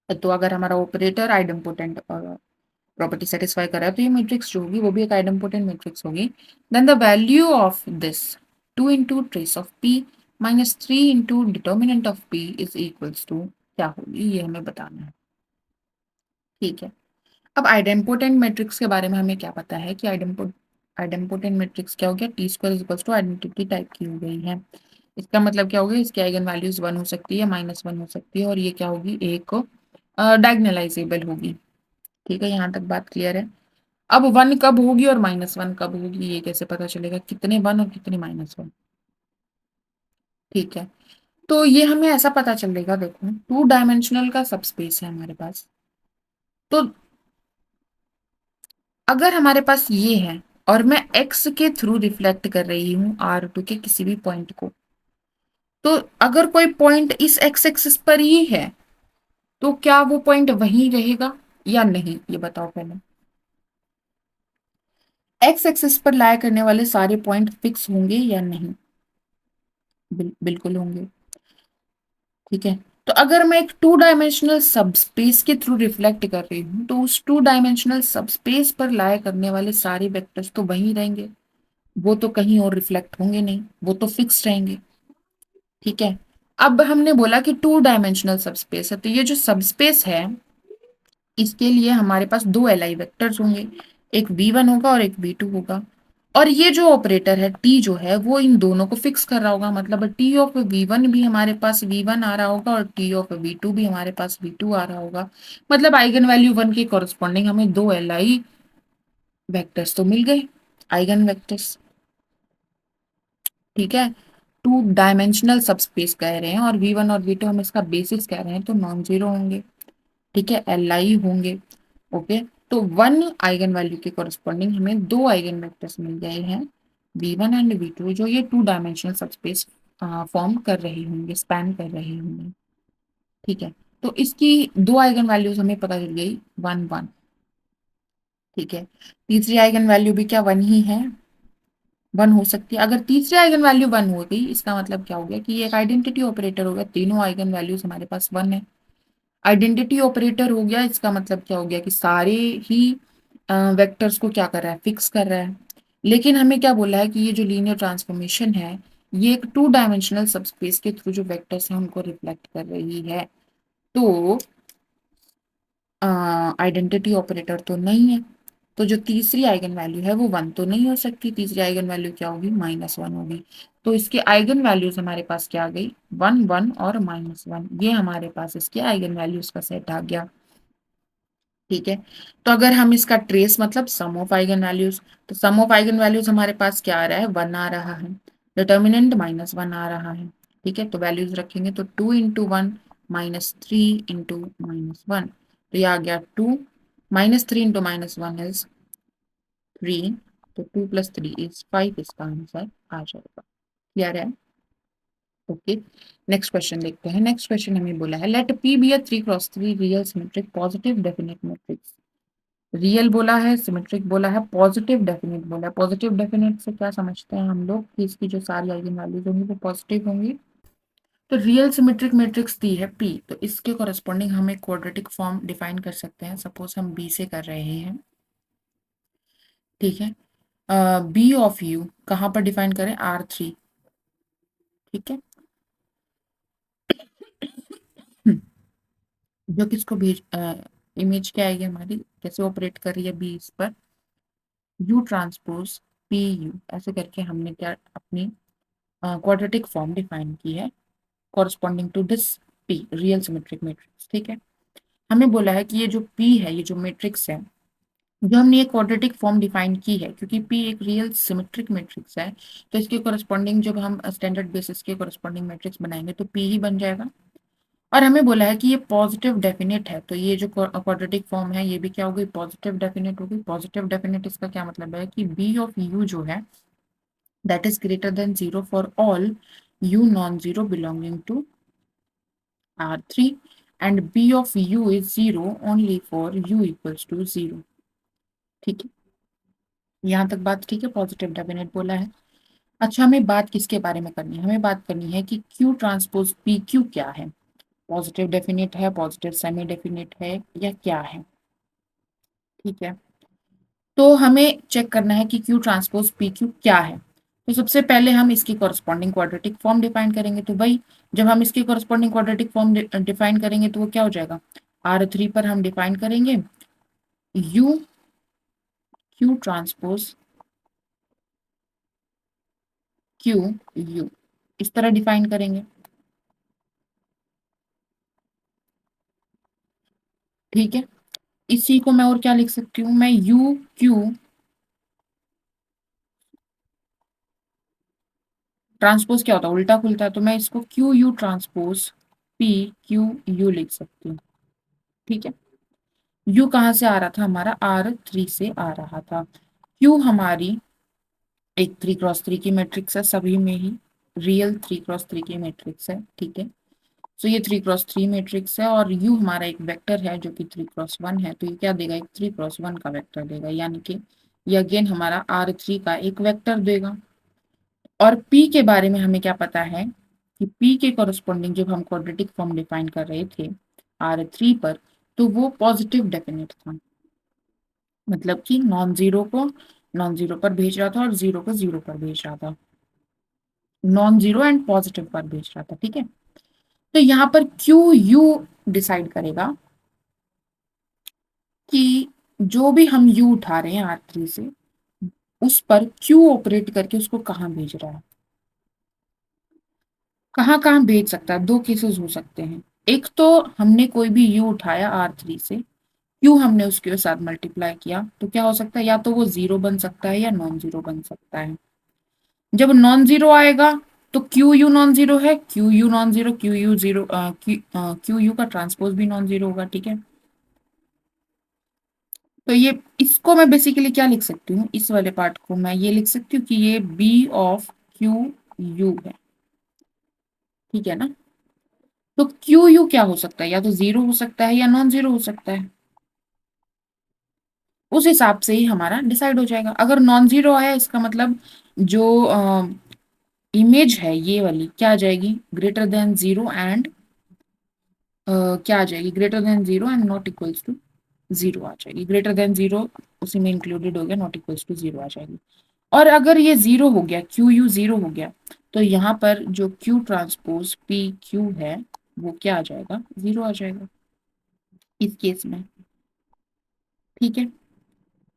तो अगर हमारा ऑपरेटर आइडेंपोटेंट प्रॉपर्टी सेटिस्फाई कर रहा है तो ये मैट्रिक्स जो होगी वो भी एक आइडेंपोटेंट मैट्रिक्स होगी। Then the value of this 2 into trace of P minus 3 into determinant of P is equals to क्या होगी, ये हमें बताना है। ठीक है, अब आइडेंपोटेंट मैट्रिक्स के बारे में हमें क्या पता है कि आइडेंपोटेंट मैट्रिक्स क्या हो गया, T² = आइडेंटिटी टाइप की हो गई है। इसका मतलब क्या होगा, इसकी आइगन वैल्यूज 1 हो सकती है, -1 हो सकती है, और ये क्या होगी, एक डायगोनलाइजेबल होगी। ठीक है, यहाँ तक बात क्लियर है। अब 1 कब होगी और -1 कब होगी, ये कैसे पता चलेगा, कितने 1 और कितने -1। ठीक है, तो ये हमें ऐसा पता चलेगा, देखो 2 डायमेंशनल का सबस्पेस है हमारे पास। तो अगर हमारे पास ये है और मैं x के थ्रू रिफ्लेक्ट कर रही हूँ R2 के किसी भी पॉइंट को, तो अगर कोई पॉइंट इस x एक्सिस पर ही है तो क्या वो पॉइंट वहीं रहेगा या नहीं, ये बताओ पहले। x एक्सिस पर लाया करने वाले सारे पॉइंट फिक्स होंगे या नहीं, बिल्कुल होंगे। ठीक है, तो अगर मैं एक टू डायमेंशनल सबस्पेस के थ्रू रिफ्लेक्ट कर रही हूँ तो उस टू डायमेंशनल सबस्पेस पर लाया करने वाले सारे वेक्टर्स तो वहीं रहेंगे, वो तो कहीं और रिफ्लेक्ट होंगे नहीं, वो तो फिक्स रहेंगे। ठीक है। अब हमने बोला कि टू डायमेंशनल सबस्पेस है, तो ये जो सबस्पेस है इसके लिए हमारे पास दो एल आई वेक्टर्स होंगे, एक v1 होगा और एक v2 होगा। और ये जो ऑपरेटर है t जो है वो इन दोनों को फिक्स कर रहा होगा, मतलब t ऑफ v1 भी हमारे पास v1 आ रहा होगा और t ऑफ v2 भी हमारे पास v2 आ रहा होगा। मतलब आइगन वैल्यू 1 के कॉरस्पॉन्डिंग हमें दो एल आई वेक्टर्स तो मिल गए, आइगन वेक्टर्स। ठीक है। टू डायमेंशनल सबस्पेस कह रहे हैं और v1 और v2 हम इसका बेसिस कह रहे हैं, तो नॉन जीरो होंगे। ठीक है, एल आई होंगे। ओके। तो वन आइगन वैल्यू के कोरस्पॉन्डिंग हमें दो आइगन वेक्टर्स मिल गए हैं, v1 एंड v2, जो ये टू डायमेंशनल सबस्पेस फॉर्म कर रही होंगे, स्पैन कर रही होंगे। ठीक है। तो इसकी दो आइगन वैल्यूज हमें पता चल गई, 1 1। ठीक है। तीसरी आइगन वैल्यू भी क्या 1 ही है, 1 हो सकती है। अगर तीसरी आइगन वैल्यू 1 हो गई इसका मतलब क्या हो गया कि ये एक आइडेंटिटी ऑपरेटर हो गया, तीनों आइगन वैल्यूज हमारे पास 1 है। आइडेंटिटी ऑपरेटर हो गया, इसका मतलब क्या हो गया कि सारे ही वेक्टर्स को क्या कर रहा है, फिक्स कर रहा है। लेकिन हमें क्या बोला है कि ये जो लीनियर ट्रांसफॉर्मेशन है ये एक टू डायमेंशनल सबस्पेस के थ्रू जो वेक्टर्स हैं उनको रिफ्लेक्ट कर रही है। तो आइडेंटिटी ऑपरेटर तो नहीं है, तो जो तीसरी आइगन वैल्यू है वो 1 तो नहीं हो सकती, तीसरी आइगन वैल्यू क्या होगी, -1 होगी। तो इसके आइगन वैल्यूज हमारे पास क्या आ गई, 1 1 और -1, ये हमारे पास इसके आइगन वैल्यूज का सेट आ गया। ठीक है। तो अगर हम इसका ट्रेस मतलब सम ऑफ आइगन वैल्यूज, तो सम ऑफ आइगन वैल्यूज हमारे पास क्या आ रहा है, 1 आ रहा है, डिटर्मिनेंट -1 आ रहा है। ठीक है। तो वैल्यूज रखेंगे तो 2 इंटू 1 -3 इंटू -1, तो ये आ गया 2, -3 इंटू -1 इज 3, तो 2 + 3 इज 5, इसका आंसर आ जाएगा। क्लियर है। ओके। नेक्स्ट क्वेश्चन देखते हैं। नेक्स्ट क्वेश्चन हमें बोला है let P be a 3 × 3 real symmetric positive definite matrix. Real बोला है, सिमेट्रिक बोला है, पॉजिटिव डेफिनेट बोला है। पॉजिटिव डेफिनेट से क्या समझते हैं हम लोग कि इसकी जो सारी आइगन वैल्यूज होंगी वो पॉजिटिव होंगी। तो रियल सिमेट्रिक मैट्रिक्स दी है P, तो इसके कॉरेस्पॉन्डिंग हम एक क्वाड्रेटिक फॉर्म डिफाइन कर सकते हैं। सपोज हम B से कर रहे हैं। ठीक है। B ऑफ U कहाँ पर डिफाइन करें, R3। ठीक है। जो किसको भेज इमेज क्या आएगी हमारी, कैसे ऑपरेट कर रही है बी इस पर, यू ट्रांसपोज पी यू, ऐसे करके हमने क्या अपनी क्वाड्रेटिक फॉर्म डिफाइन की है corresponding to this P real symmetric matrix. ठीक है। हमें बोला है कि ये जो पी है, ये जो मैट्रिक्स है, जो हमने ये क्वाड्रेटिक फॉर्म डिफाइन की है, क्योंकि पी एक रियल सिमेट्रिक मैट्रिक्स है, तो इसके कॉरस्पॉन्डिंग जब हम स्टैंडर्ड बेसिस के कॉरस्पॉन्डिंग मैट्रिक्स बनाएंगे तो पी ही बन जाएगा। और हमें बोला है कि ये पॉजिटिव डेफिनेट है, तो ये जो क्वाड्रेटिक फॉर्म है ये भी क्या होगी, पॉजिटिव डेफिनेट होगी। पॉजिटिव डेफिनेट इसका क्या मतलब है कि बी ऑफ यू जो है that is greater than 0 for all U non zero belonging to R3 and B of U is 0 only for U equals to 0। ठीक है। यहाँ तक बात ठीक है, पॉजिटिव डेफिनेट बोला है। अच्छा, हमें बात किसके बारे में करनी है, हमें बात करनी है कि क्यू ट्रांसपोज पी क्यू क्या है, पॉजिटिव डेफिनेट है, पॉजिटिव सेमी डेफिनेट है, या क्या है। ठीक है। तो हमें चेक करना है कि क्यू ट्रांसपोज पी क्यू क्या है। तो सबसे पहले हम इसकी कॉरस्पॉन्डिंग क्वाड्रेटिक फॉर्म डिफाइन करेंगे, तो भाई जब हम इसकी कॉरस्पॉन्डिंग क्वाड्रेटिक फॉर्म डिफाइन करेंगे तो वो क्या हो जाएगा, R3 पर हम डिफाइन करेंगे you Q transpose Q U, इस तरह डिफाइन करेंगे। ठीक है। इसी को मैं और क्या लिख सकती हूँ, मैं यू क्यू ट्रांसपोज क्या होता है, उल्टा खुलता है, तो मैं इसको Q u transpose P Q U लिख सकती हूँ। ठीक है। यू कहाँ से आ रहा था, हमारा R3 से आ रहा था। क्यू हमारी एक 3 × 3 की मैट्रिक्स है, सभी में ही रियल 3 × 3 की मैट्रिक्स है। ठीक है। तो ये 3 × 3 मैट्रिक्स है और यू हमारा एक वेक्टर है जो कि 3 × 1 है, तो ये क्या देगा, एक 3 × 1 का वेक्टर देगा, यानी कि ये अगेन हमारा R3 का एक वेक्टर देगा। और P के बारे में हमें क्या पता है कि P के कॉरस्पॉन्डिंग जब हम क्वाड्रेटिक फॉर्म डिफाइन कर रहे थे R3 पर, तो वो पॉजिटिव डेफिनेट था, मतलब कि नॉन जीरो को नॉन जीरो पर भेज रहा था और जीरो को जीरो पर भेज रहा था, नॉन जीरो एंड पॉजिटिव पर भेज रहा था, ठीक है। तो यहाँ पर क्यू यू डिसाइड करेगा कि जो भी हम यू उठा रहे हैं R3 से, उस पर क्यू ऑपरेट करके उसको कहाँ भेज रहा है, कहाँ कहाँ भेज सकता है। दो केसेस हो सकते हैं, एक तो हमने कोई भी यू उठाया R3 से, क्यू हमने उसके साथ मल्टीप्लाई किया, तो क्या हो सकता है, या तो वो जीरो बन सकता है या नॉन जीरो बन सकता है। जब नॉन जीरो आएगा तो क्यू यू नॉन जीरो है, Q you non zero, Q U zero, Q U का ट्रांसपोज भी नॉन जीरो होगा, ठीक है। तो ये इसको मैं बेसिकली क्या लिख सकती हूँ, इस वाले पार्ट को मैं ये लिख सकती हूँ कि ये बी ऑफ क्यू यू है, ठीक है ना। तो क्यू यू क्या हो सकता है, या तो जीरो हो सकता है या नॉन जीरो हो सकता है, उस हिसाब से ही हमारा डिसाइड हो जाएगा। अगर नॉन जीरो आया, इसका मतलब जो इमेज है ये वाली क्या आ जाएगी, ग्रेटर देन जीरो एंड क्या आ जाएगी, greater than zero and not equals to zero आ जाएगी। ग्रेटर देन जीरो उसी में इंक्लूडेड हो गया, नॉट इक्वल्स टू जीरो आ जाएगी। और अगर ये जीरो हो गया, क्यू यू जीरो हो गया, तो यहाँ पर जो क्यू ट्रांसपोज पी क्यू है वो क्या आ जाएगा, जीरो आ जाएगा इस केस में, ठीक है।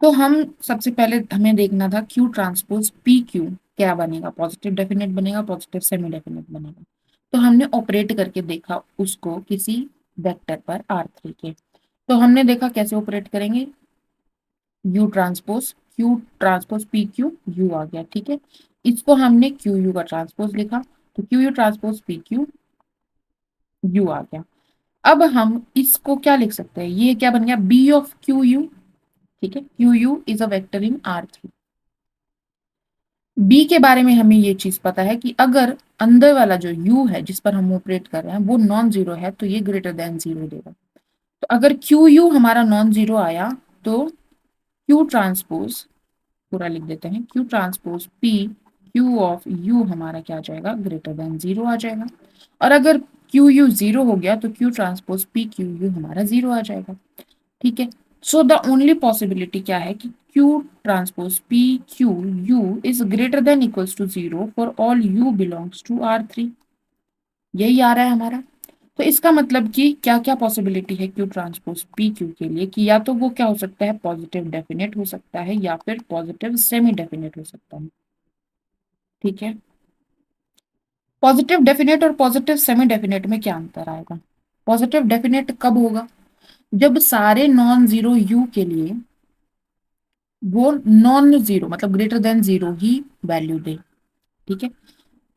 तो हम सबसे पहले हमें देखना था क्यू ट्रांसपोज पी क्यू क्या बनेगा, पॉजिटिव डेफिनेट बनेगा, पॉजिटिव सेमी डेफिनेट बनेगा। तो हमने ऑपरेट करके देखा उसको किसी वेक्टर पर R3 के। तो हमने देखा कैसे ऑपरेट करेंगे, q transpose P Q u आ गया, ठीक है। इसको हमने क्यू यू का ट्रांसपोज लिखा, तो q u transpose P Q u आ गया। अब हम इसको क्या लिख सकते हैं, ये क्या बन गया, बी ऑफ क्यू यू, ठीक है। Q U is a vector in R3। B के बारे में हमें ये चीज पता है कि अगर अंदर वाला जो यू है जिस पर हम ऑपरेट कर रहे हैं वो नॉन जीरो है, तो ये ग्रेटर देन जीरो देगा। तो अगर क्यू यू हमारा नॉन जीरो आया, तो क्यू ट्रांसपोज पूरा लिख देते हैं, Q transpose P q of you हमारा क्या आ जाएगा, ग्रेटर देन जीरो आ जाएगा। और अगर क्यू यू जीरो हो गया तो Q transpose P Q U हमारा जीरो आ जाएगा, ठीक है। सो द ओनली पॉसिबिलिटी क्या है कि Q transpose P Q U is greater than equals to zero for all you belongs to R3, यही आ रहा है हमारा। तो इसका मतलब कि क्या क्या पॉसिबिलिटी है क्यू ट्रांसपोज पी क्यू के लिए, कि या तो वो क्या हो सकता है, पॉजिटिव डेफिनेट हो सकता है या फिर पॉजिटिव सेमी डेफिनेट हो सकता है, ठीक है। पॉजिटिव डेफिनेट और पॉजिटिव सेमी डेफिनेट में क्या अंतर आएगा, पॉजिटिव डेफिनेट कब होगा, जब सारे नॉन जीरो यू के लिए वो नॉन जीरो मतलब ग्रेटर देन जीरो ही वैल्यू दे, ठीक है,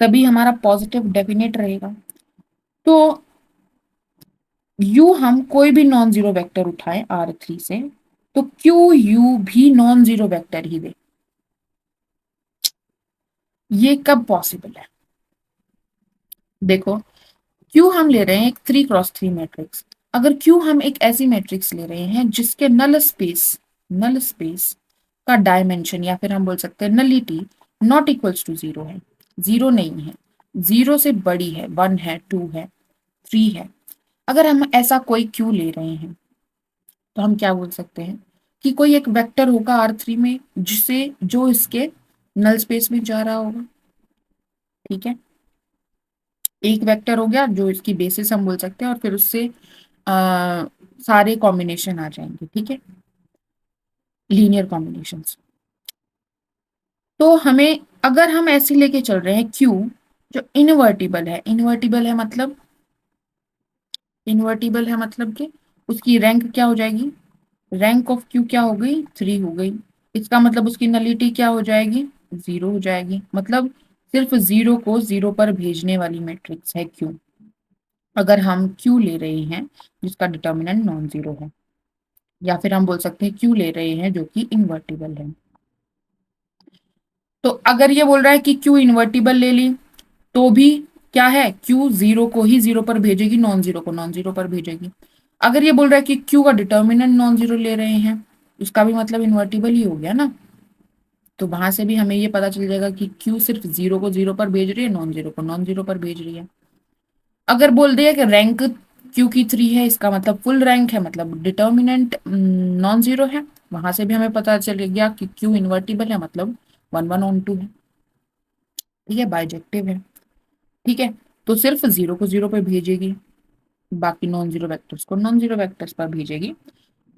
तभी हमारा पॉजिटिव डेफिनेट रहेगा। तो यू हम कोई भी नॉन जीरो वेक्टर उठाएं R3 से, तो क्यू यू भी नॉन जीरो वेक्टर ही दे, ये कब पॉसिबल है, देखो क्यू हम ले रहे हैं एक 3x3 मैट्रिक्स। अगर क्यू हम एक ऐसी मैट्रिक्स ले रहे हैं जिसके नल स्पेस का डायमेंशन या फिर हम बोल सकते हैं nullity not equals to zero है, जीरो नहीं है, जीरो से बड़ी है, वन है, टू है, थ्री है। अगर हम ऐसा कोई क्यू ले रहे हैं तो हम क्या बोल सकते हैं कि कोई एक वेक्टर होगा R3 में जिसे जो इसके नल स्पेस में जा रहा होगा, ठीक है। एक वेक्टर हो गया जो इसकी बेसिस हम बोल सकते हैं, और फिर उससे सारे कॉम्बिनेशन आ जाएंगे, ठीक है, लीनियर कॉम्बिनेशंस। तो हमें अगर हम ऐसे लेके चल रहे हैं क्यू जो इनवर्टिबल है मतलब कि उसकी रैंक क्या हो जाएगी, रैंक ऑफ क्यू क्या हो गई, थ्री हो गई। इसका मतलब उसकी नलिटी क्या हो जाएगी, जीरो हो जाएगी, मतलब सिर्फ जीरो को जीरो पर भेजने वाली मैट्रिक्स है क्यू, अगर हम क्यू ले रहे हैं जिसका डिटर्मिनेंट नॉन जीरो है, या फिर हम बोल सकते हैं क्यू ले रहे हैं जो कि इन्वर्टिबल है। तो अगर ये बोल रहा है कि क्यू इन्वर्टिबल ले ली, तो भी क्या है, क्यू जीरो को ही जीरो पर भेजेगी, नॉन जीरो को नॉन जीरो पर भेजेगी। अगर ये बोल रहा है कि क्यू का डिटर्मिनेंट नॉन जीरो ले रहे हैं, उसका भी मतलब इन्वर्टिबल ही हो गया ना। तो वहां से भी हमें ये पता चल जाएगा कि क्यू सिर्फ जीरो को जीरो पर भेज रही है, नॉन जीरो को नॉन जीरो पर भेज रही है। अगर बोल दिया कि रैंक क्यू की 3 है, इसका मतलब फुल रैंक है, मतलब डिटर्मिनेंट नॉन जीरो है। वहां से भी हमें पता चल गया कि क्यू इन्वर्टिबल है, मतलब 1 1 ऑन 2 है। ठीक है, बाइजेक्टिव है। ठीक है, तो सिर्फ जीरो को जीरो पे भेजेगी, बाकी नॉन जीरो वेक्टर्स को नॉन जीरो वेक्टर्स पर भेजेगी।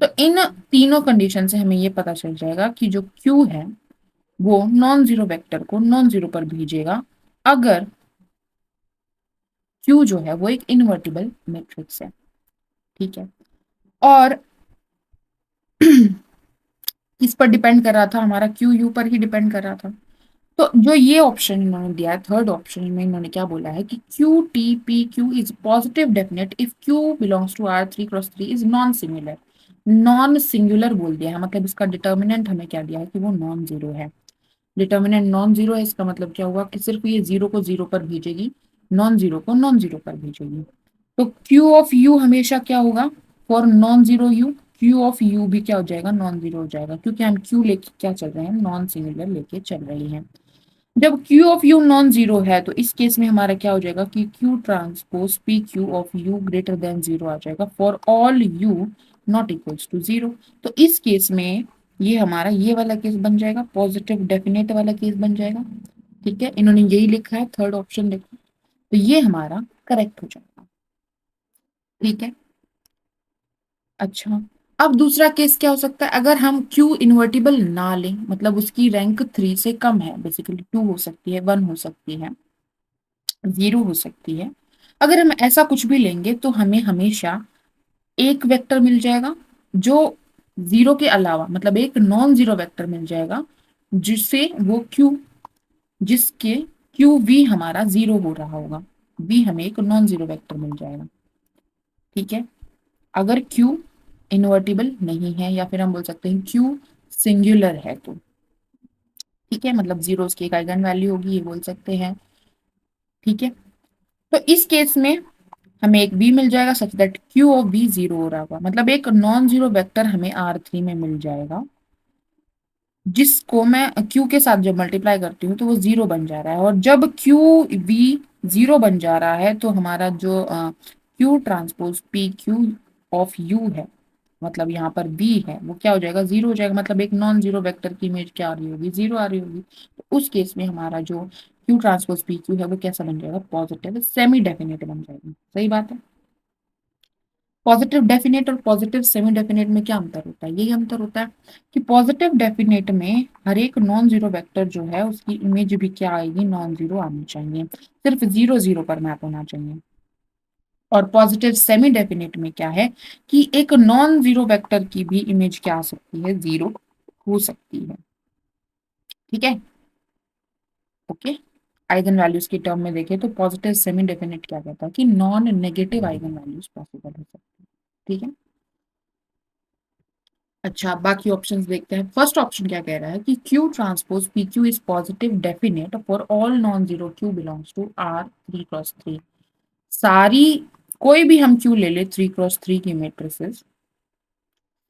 तो इन तीनों कंडीशन से हमें ये पता चल जाएगा कि जो क्यू है वो नॉन जीरो वेक्टर को नॉन जीरो पर भेजेगा, अगर क्यू जो है वो एक इनवर्टिबल मैट्रिक्स है। ठीक है, और किस पर डिपेंड कर रहा था, हमारा क्यू यू पर ही डिपेंड कर रहा था। तो जो ये ऑप्शन इन्होंने दिया है, थर्ड ऑप्शन में इन्होंने क्या बोला है कि Q T P Q is positive definite if Q belongs to R 3 × 3 is non singular. Non singular बोल दिया है, मतलब इसका डिटर्मिनेंट हमें क्या दिया है कि वो नॉन जीरो है। डिटर्मिनेंट नॉन जीरो है, इसका मतलब क्या हुआ कि सिर्फ ये जीरो को जीरो पर भेजेगी, नॉन जीरो को नॉन जीरो पर भेजेगी। तो क्यू ऑफ यू हमेशा क्या होगा, for non zero you, Q of you भी क्या हो जाएगा, नॉन जीरो हो जाएगा, क्योंकि हम क्यू लेके क्या चल रहे हैं, नॉन सिंगुलर लेके चल रहे हैं। जब Q of you non zero है तो इस केस में हमारा क्या हो जाएगा कि Q transpose P q of u greater than zero आ जाएगा for all u not equals to zero. तो इस केस में ये हमारा ये वाला केस बन जाएगा, पॉजिटिव डेफिनेट वाला केस बन जाएगा। ठीक है, इन्होंने यही लिखा है, थर्ड ऑप्शन लिखा, तो ये हमारा करेक्ट हो जाएगा। ठीक है, अच्छा, अब दूसरा केस क्या हो सकता है, अगर हम क्यू इन्वर्टिबल ना लें, मतलब उसकी रैंक 3 से कम है, बेसिकली 2 हो सकती है, 1 हो सकती है, 0 हो सकती है। अगर हम ऐसा कुछ भी लेंगे तो हमें हमेशा एक वेक्टर मिल जाएगा जो जीरो के अलावा, मतलब एक नॉन जीरो वेक्टर मिल जाएगा जिससे वो क्यू, जिसके क्यू वी हमारा जीरो हो रहा होगा, वी हमें एक नॉन जीरो वेक्टर मिल जाएगा। ठीक है, अगर क्यू इन्वर्टिबल नहीं है, या फिर हम बोल सकते हैं क्यू सिंगुलर है तो। ठीक है, मतलब जीरो उसकी एक आइगन वैल्यू होगी, ये बोल सकते हैं। ठीक है, तो इस केस में हमें एक बी मिल जाएगा such that Q of B zero हो रहा होगा, मतलब एक नॉन जीरो वेक्टर हमें R3 में मिल जाएगा जिसको मैं क्यू के साथ जब मल्टीप्लाई करती हूँ तो वो जीरो बन जा रहा है, और जब क्यू बी जीरो बन जा रहा है तो हमारा जो Q transpose P q of you है, मतलब यहाँ पर बी है, वो क्या हो जाएगा, जीरो हो जाएगा, मतलब एक नॉन जीरो वेक्टर की इमेज क्या आ रही होगी, जीरो आ रही होगी। तो उस केस में हमारा जो क्यू ट्रांसपोज पी क्यू है वो कैसा बन जाएगा, पॉजिटिव सेमी डेफिनेट बन जाएगा। सही बात है। पॉजिटिव डेफिनेट और पॉजिटिव सेमी डेफिनेट में क्या अंतर होता है, यही अंतर होता है कि पॉजिटिव डेफिनेट में हर एक नॉन जीरो वेक्टर जो है उसकी इमेज भी क्या आएगी, नॉन जीरो आनी चाहिए, सिर्फ जीरो जीरो पर मैप होना चाहिए। और पॉजिटिव सेमी डेफिनेट में क्या है कि एक नॉन जीरो वेक्टर की भी इमेज क्या आ सकती है, जीरो हो सकती है। ठीक है, ओके। आइगन वैल्यूज की टर्म में देखें तो पॉजिटिव सेमी डेफिनेट क्या कहता है कि non negative eigen values possible हो सकती है। ठीक है, अच्छा, बाकी ऑप्शंस देखते हैं। फर्स्ट ऑप्शन क्या कह रहा है कि Q transpose P Q is positive definite for all non zero Q belongs to R3 × 3। सारी, कोई भी हम क्यू ले ले 3 × 3 की मेट्रिसेस,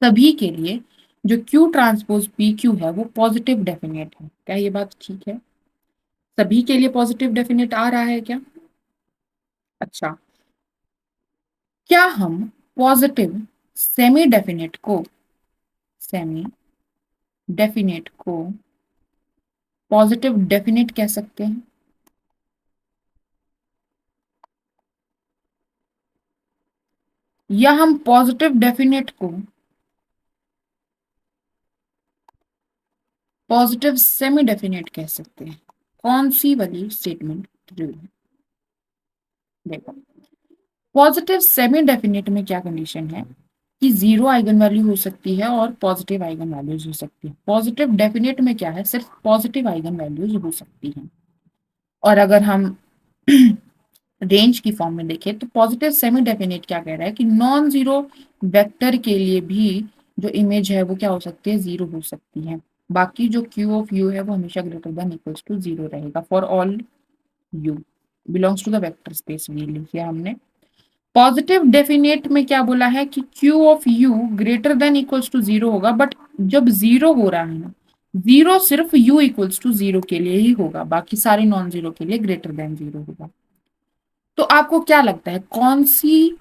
सभी के लिए जो क्यू ट्रांसपोज पी क्यू है वो पॉजिटिव डेफिनेट है। क्या ये बात ठीक है, सभी के लिए पॉजिटिव डेफिनेट आ रहा है क्या? अच्छा, क्या हम पॉजिटिव सेमी डेफिनेट को, सेमी डेफिनेट को पॉजिटिव डेफिनेट कह सकते हैं? या हम पॉजिटिव डेफिनेट को पॉजिटिव सेमी डेफिनेट कह सकते हैं? कौन सी वाली स्टेटमेंट ट्रू है? देखो, पॉजिटिव सेमी डेफिनेट में क्या कंडीशन है कि जीरो आइगन वैल्यू हो सकती है और पॉजिटिव आइगन वैल्यूज हो सकती है। पॉजिटिव डेफिनेट में क्या है, सिर्फ पॉजिटिव आइगन वैल्यूज हो सकती हैं। और अगर हम रेंज की फॉर्म में देखें तो पॉजिटिव सेमी डेफिनेट क्या कह रहा है कि नॉन जीरो वेक्टर के लिए भी जो इमेज है वो क्या हो सकती है, जीरो हो सकती है। बाकी जो क्यू ऑफ यू है वो हमेशा greater than equals to zero रहेगा for all you belongs to the vector space v लिखा हमने। पॉजिटिव डेफिनेट में क्या बोला है कि q of u greater than equals to zero होगा, बट जब जीरो हो रहा है ना, जीरो सिर्फ यू इक्वल्स टू जीरो के लिए ही होगा, बाकी सारे नॉन जीरो के लिए ग्रेटर देन जीरो होगा। तो आपको क्या लगता है कौन सी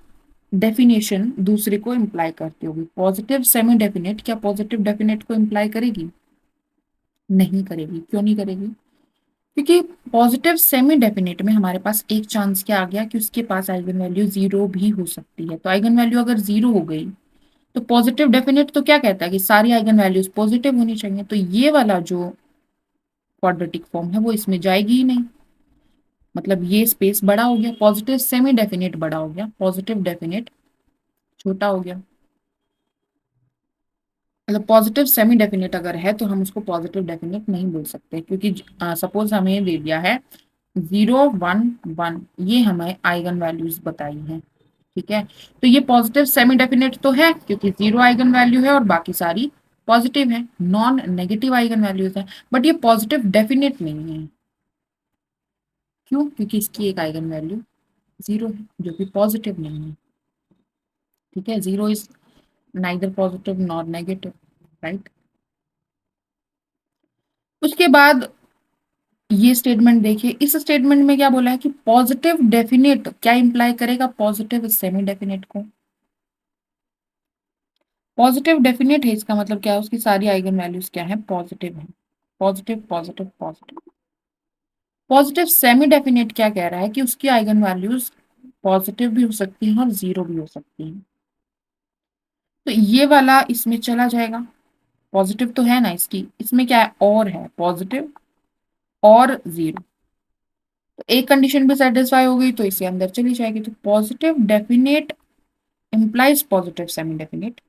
डेफिनेशन दूसरे को इम्प्लाई करती होगी? पॉजिटिव सेमी डेफिनेट क्या पॉजिटिव डेफिनेट को इम्प्लाई करेगी? नहीं करेगी। क्यों नहीं करेगी? क्योंकि पॉजिटिव सेमी डेफिनेट में हमारे पास एक चांस क्या आ गया कि उसके पास आइगन वैल्यू जीरो भी हो सकती है। तो आइगन वैल्यू अगर जीरो हो गई तो पॉजिटिव डेफिनेट तो क्या कहता है कि सारी आइगन वैल्यूज पॉजिटिव होनी चाहिए। तो ये वाला जो क्वाड्रेटिक फॉर्म है वो इसमें जाएगी ही नहीं। मतलब ये स्पेस बड़ा हो गया, पॉजिटिव सेमी डेफिनेट बड़ा हो गया, पॉजिटिव डेफिनेट छोटा हो गया। मतलब पॉजिटिव सेमी डेफिनेट अगर है तो हम उसको पॉजिटिव डेफिनेट नहीं बोल सकते, क्योंकि सपोज हमें दे दिया है 0 1 1, ये हमें आइगन वैल्यूज बताई हैं। ठीक है, तो ये पॉजिटिव सेमी डेफिनेट तो है क्योंकि जीरो आइगन वैल्यू है और बाकी सारी पॉजिटिव है, नॉन नेगेटिव आइगन वैल्यूज है। बट ये पॉजिटिव डेफिनेट नहीं है। क्यों? क्योंकि इसकी एक आइगन वैल्यू जीरो है जो कि पॉजिटिव नहीं है। ठीक है, zero is neither positive nor negative, right. उसके बाद ये स्टेटमेंट देखिए, इस स्टेटमेंट में क्या बोला है कि पॉजिटिव डेफिनेट क्या इंप्लाई करेगा पॉजिटिव सेमी डेफिनेट को। पॉजिटिव डेफिनेट है इसका मतलब क्या है, उसकी सारी आइगन वैल्यूज क्या है, पॉजिटिव है। Positive positive positive. Positive semi definite क्या कह रहा है कि उसकी आइगन वैल्यूज पॉजिटिव भी हो सकती हैं और जीरो भी हो सकती हैं। तो ये वाला इसमें चला जाएगा, पॉजिटिव तो है ना इसकी, इसमें क्या है और है पॉजिटिव और जीरो। तो एक कंडीशन भी सेटिस्फाई हो गई तो इसे अंदर चली जाएगी। तो positive definite implies positive semi definite.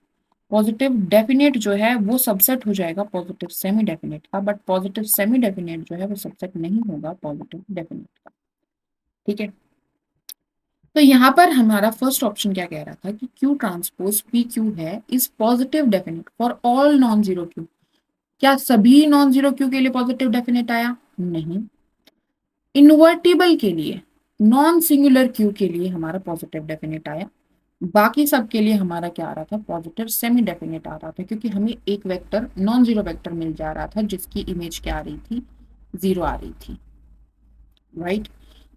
Positive definite जो है वो सबसेट हो जाएगा पॉजिटिव सेमी डेफिनेट का, बट पॉजिटिव सेमी डेफिनेट जो है वो सबसेट नहीं होगा पॉजिटिव डेफिनेट का। ठीक है, तो यहाँ पर हमारा फर्स्ट ऑप्शन क्या कह रहा था कि क्यू ट्रांसपोज पी क्यू है is positive definite for all non zero Q. क्या सभी नॉन जीरो क्यू के लिए पॉजिटिव डेफिनेट आया? नहीं। इन्वर्टिबल के लिए, नॉन सिंगुलर क्यू के लिए हमारा पॉजिटिव डेफिनेट आया। बाकी सब के लिए हमारा क्या आ रहा था, पॉजिटिव सेमी डेफिनेट आ रहा था, क्योंकि हमें एक वेक्टर नॉन जीरो वेक्टर मिल जा रहा था जिसकी इमेज क्या आ रही थी, जीरो आ रही थी, राइट।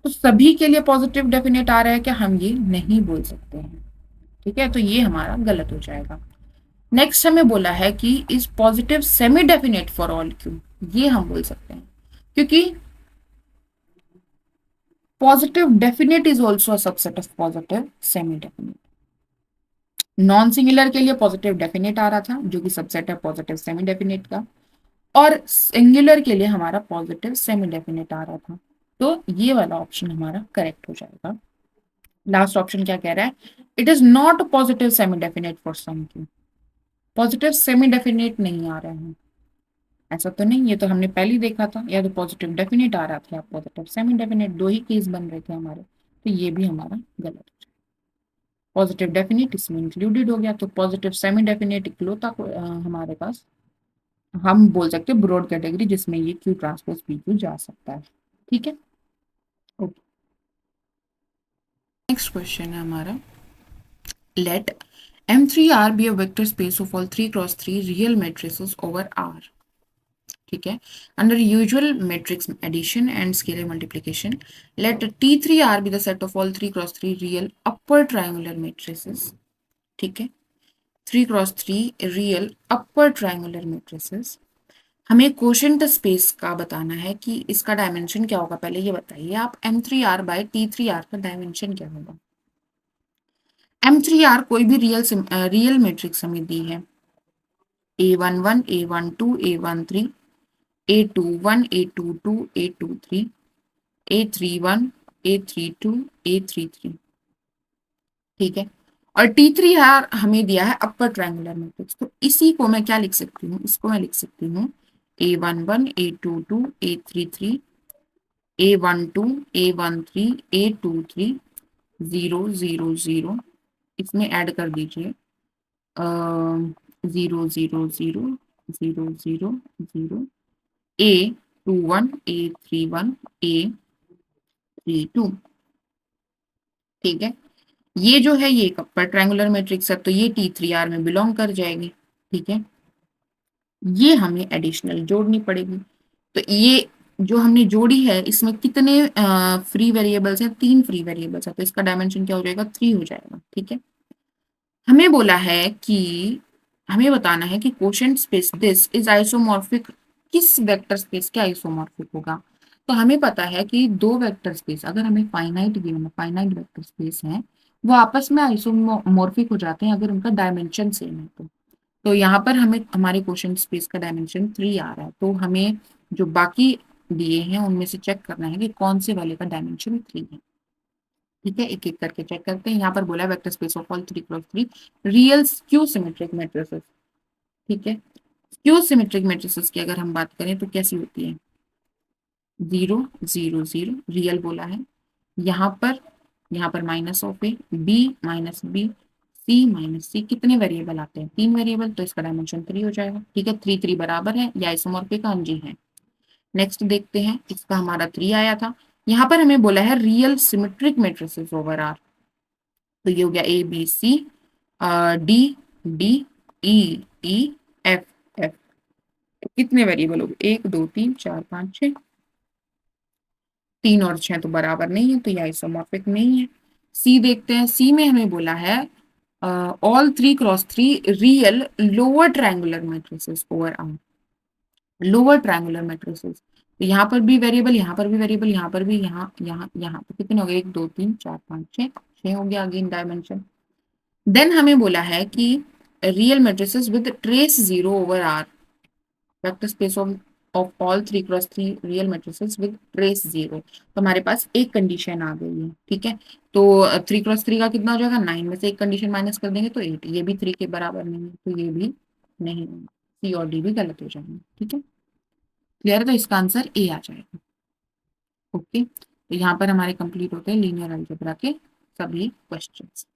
तो सभी के लिए पॉजिटिव डेफिनेट आ रहा है क्या, हम ये नहीं बोल सकते हैं। ठीक है, तो ये हमारा गलत हो जाएगा। नेक्स्ट हमें बोला है कि is positive semi definite for all Q, ये हम बोल सकते हैं क्योंकि positive definite is also subset of positive semi definite. Non singular के लिए पॉजिटिव डेफिनेट आ रहा था जो कि सबसेट है पॉजिटिव सेमी डेफिनेट का, और सिंगुलर के लिए हमारा पॉजिटिव सेमी डेफिनेट आ रहा था। तो ये वाला ऑप्शन हमारा करेक्ट हो जाएगा। लास्ट ऑप्शन क्या कह रहा है, it is not positive semi definite for some Q. Positive semi definite नहीं आ रहे हैं, ऐसा तो नहीं, ये तो हमने पहले ही देखा था, या तो पॉजिटिव डेफिनेट आ रहा था या पॉजिटिव सेमी डेफिनेट, दो ही केस बन रहे थे हमारे। तो ये भी हमारा गलत हो जाएगा। पॉजिटिव डेफिनेट इसमें इंक्लूडेड हो गया, तो पॉजिटिव सेमी डेफिनेट इकलौता हमारे पास हम बोल सकते हैं ब्रॉड कैटेगरी जिसमें ये क्यू ट्रांसपोज पी क्यू जा सकता है। ठीक है, ओके। नेक्स्ट क्वेश्चन है हमारा, late M3R be a vector space of all 3x3 real matrices over R। ठीक है, under usual matrix addition and scalar multiplication let T3R be the set of all 3x3 real upper triangular matrices। ठीक है, 3x3 real upper triangular matrices. हमें कोशेंट स्पेस का बताना है कि इसका डायमेंशन क्या होगा। पहले ये बताइए आप, M3R बाय T3R का डायमेंशन क्या होगा। M3R कोई भी रियल मैट्रिक्स हमें दी है, A11 A12 A13 A21 A22 A23 A31 A32 A33। ठीक है, और T3R हमें दिया है अपर ट्रायंगुलर मैट्रिक्स, तो इसी को मैं क्या लिख सकती हूँ, इसको मैं लिख सकती हूँ A11 A22 A33 A12 A13 A23 0 0 0, इसमें ऐड कर दीजिए 0 0 0 0 0 0 A21 A31 A32। ठीक है, ये जो है ये एक अपर ट्रायंगुलर मैट्रिक्स है, तो ये T3R में बिलोंग कर जाएगी। ठीक है, ये हमें एडिशनल जोड़नी पड़ेगी। तो ये जो हमने जोड़ी है इसमें कितने फ्री वेरिएबल्स हैं, 3 फ्री वेरिएबल्स है, तो इसका डायमेंशन क्या हो जाएगा, 3 हो जाएगा। ठीक है, हमें बोला है कि हमें बताना है कि quotient space this is isomorphic, किस वेक्टर स्पेस के आइसोमॉर्फिक होगा। तो हमें पता है कि दो वेक्टर स्पेस अगर हमें फाइनाइट गिवन है, फाइनाइट वेक्टर स्पेस है, वो आपस में आइसोमॉर्फिक हो जाते हैं अगर उनका डायमेंशन सेम है। तो यहाँ पर हमें हमारे क्वेश्चन स्पेस का डायमेंशन 3 आ रहा है, तो हमें जो बाकी दिए हैं उनमें से चेक करना है कि कौन से वाले का डायमेंशन 3 है। ठीक है, एक एक करके चेक करते हैं। यहाँ पर बोला है vector space of all 3 cross 3 real skew symmetric matrices. ठीक है, स्क्यू सिमेट्रिक मैट्रिसेस की अगर हम बात करें तो कैसी होती है, 0 0 0 रियल बोला है। यहाँ पर minus of a, b minus b, c minus c, कितने वेरिएबल आते हैं, 3 वेरिएबल, तो इसका डायमेंशन 3 हो जाएगा। ठीक है, 3 3 बराबर है या आइसोमॉर्फिक, हाँ जी है। नेक्स्ट देखते हैं, इसका हमारा 3 आया था। यहाँ पर हमें बोला है real symmetric matrices over R, तो ये हो गया A B C, D D, E E, F F. कितने वेरिएबल हो गए, 1 2 3 4 5 6, 3 और 6 तो बराबर नहीं है, तो ये आइसोमॉर्फिक नहीं है। सी देखते हैं, सी में हमें बोला है all 3 cross 3 real lower triangular matrices over R, lower triangular matrices. तो यहाँ पर भी वेरिएबल, यहाँ पर भी वेरिएबल, यहाँ पर भी, यहाँ यहाँ यहाँ, तो कितने हो गए, 1 2 3 4 5 6, 6 हो गया अगेन डायमेंशन। देन हमें बोला है कि real matrices with trace 0 over R, vector space of all 3 cross 3 real matrices with trace 0। तो हमारे पास एक कंडीशन आ गई है। ठीक है, तो 3 क्रॉस 3 का कितना हो जाएगा, 9 में से एक कंडीशन माइनस कर देंगे तो 8, ये भी 3 के बराबर नहीं है, तो ये भी नहीं है, सी और डी भी गलत हो जाएंगे। ठीक है, क्लियर है, तो इसका आंसर ए आ जाएगा। ओके, तो यहाँ पर हमारे कंप्लीट होते हैं लीनियर अलजेब्रा के सभी क्वेश्चंस।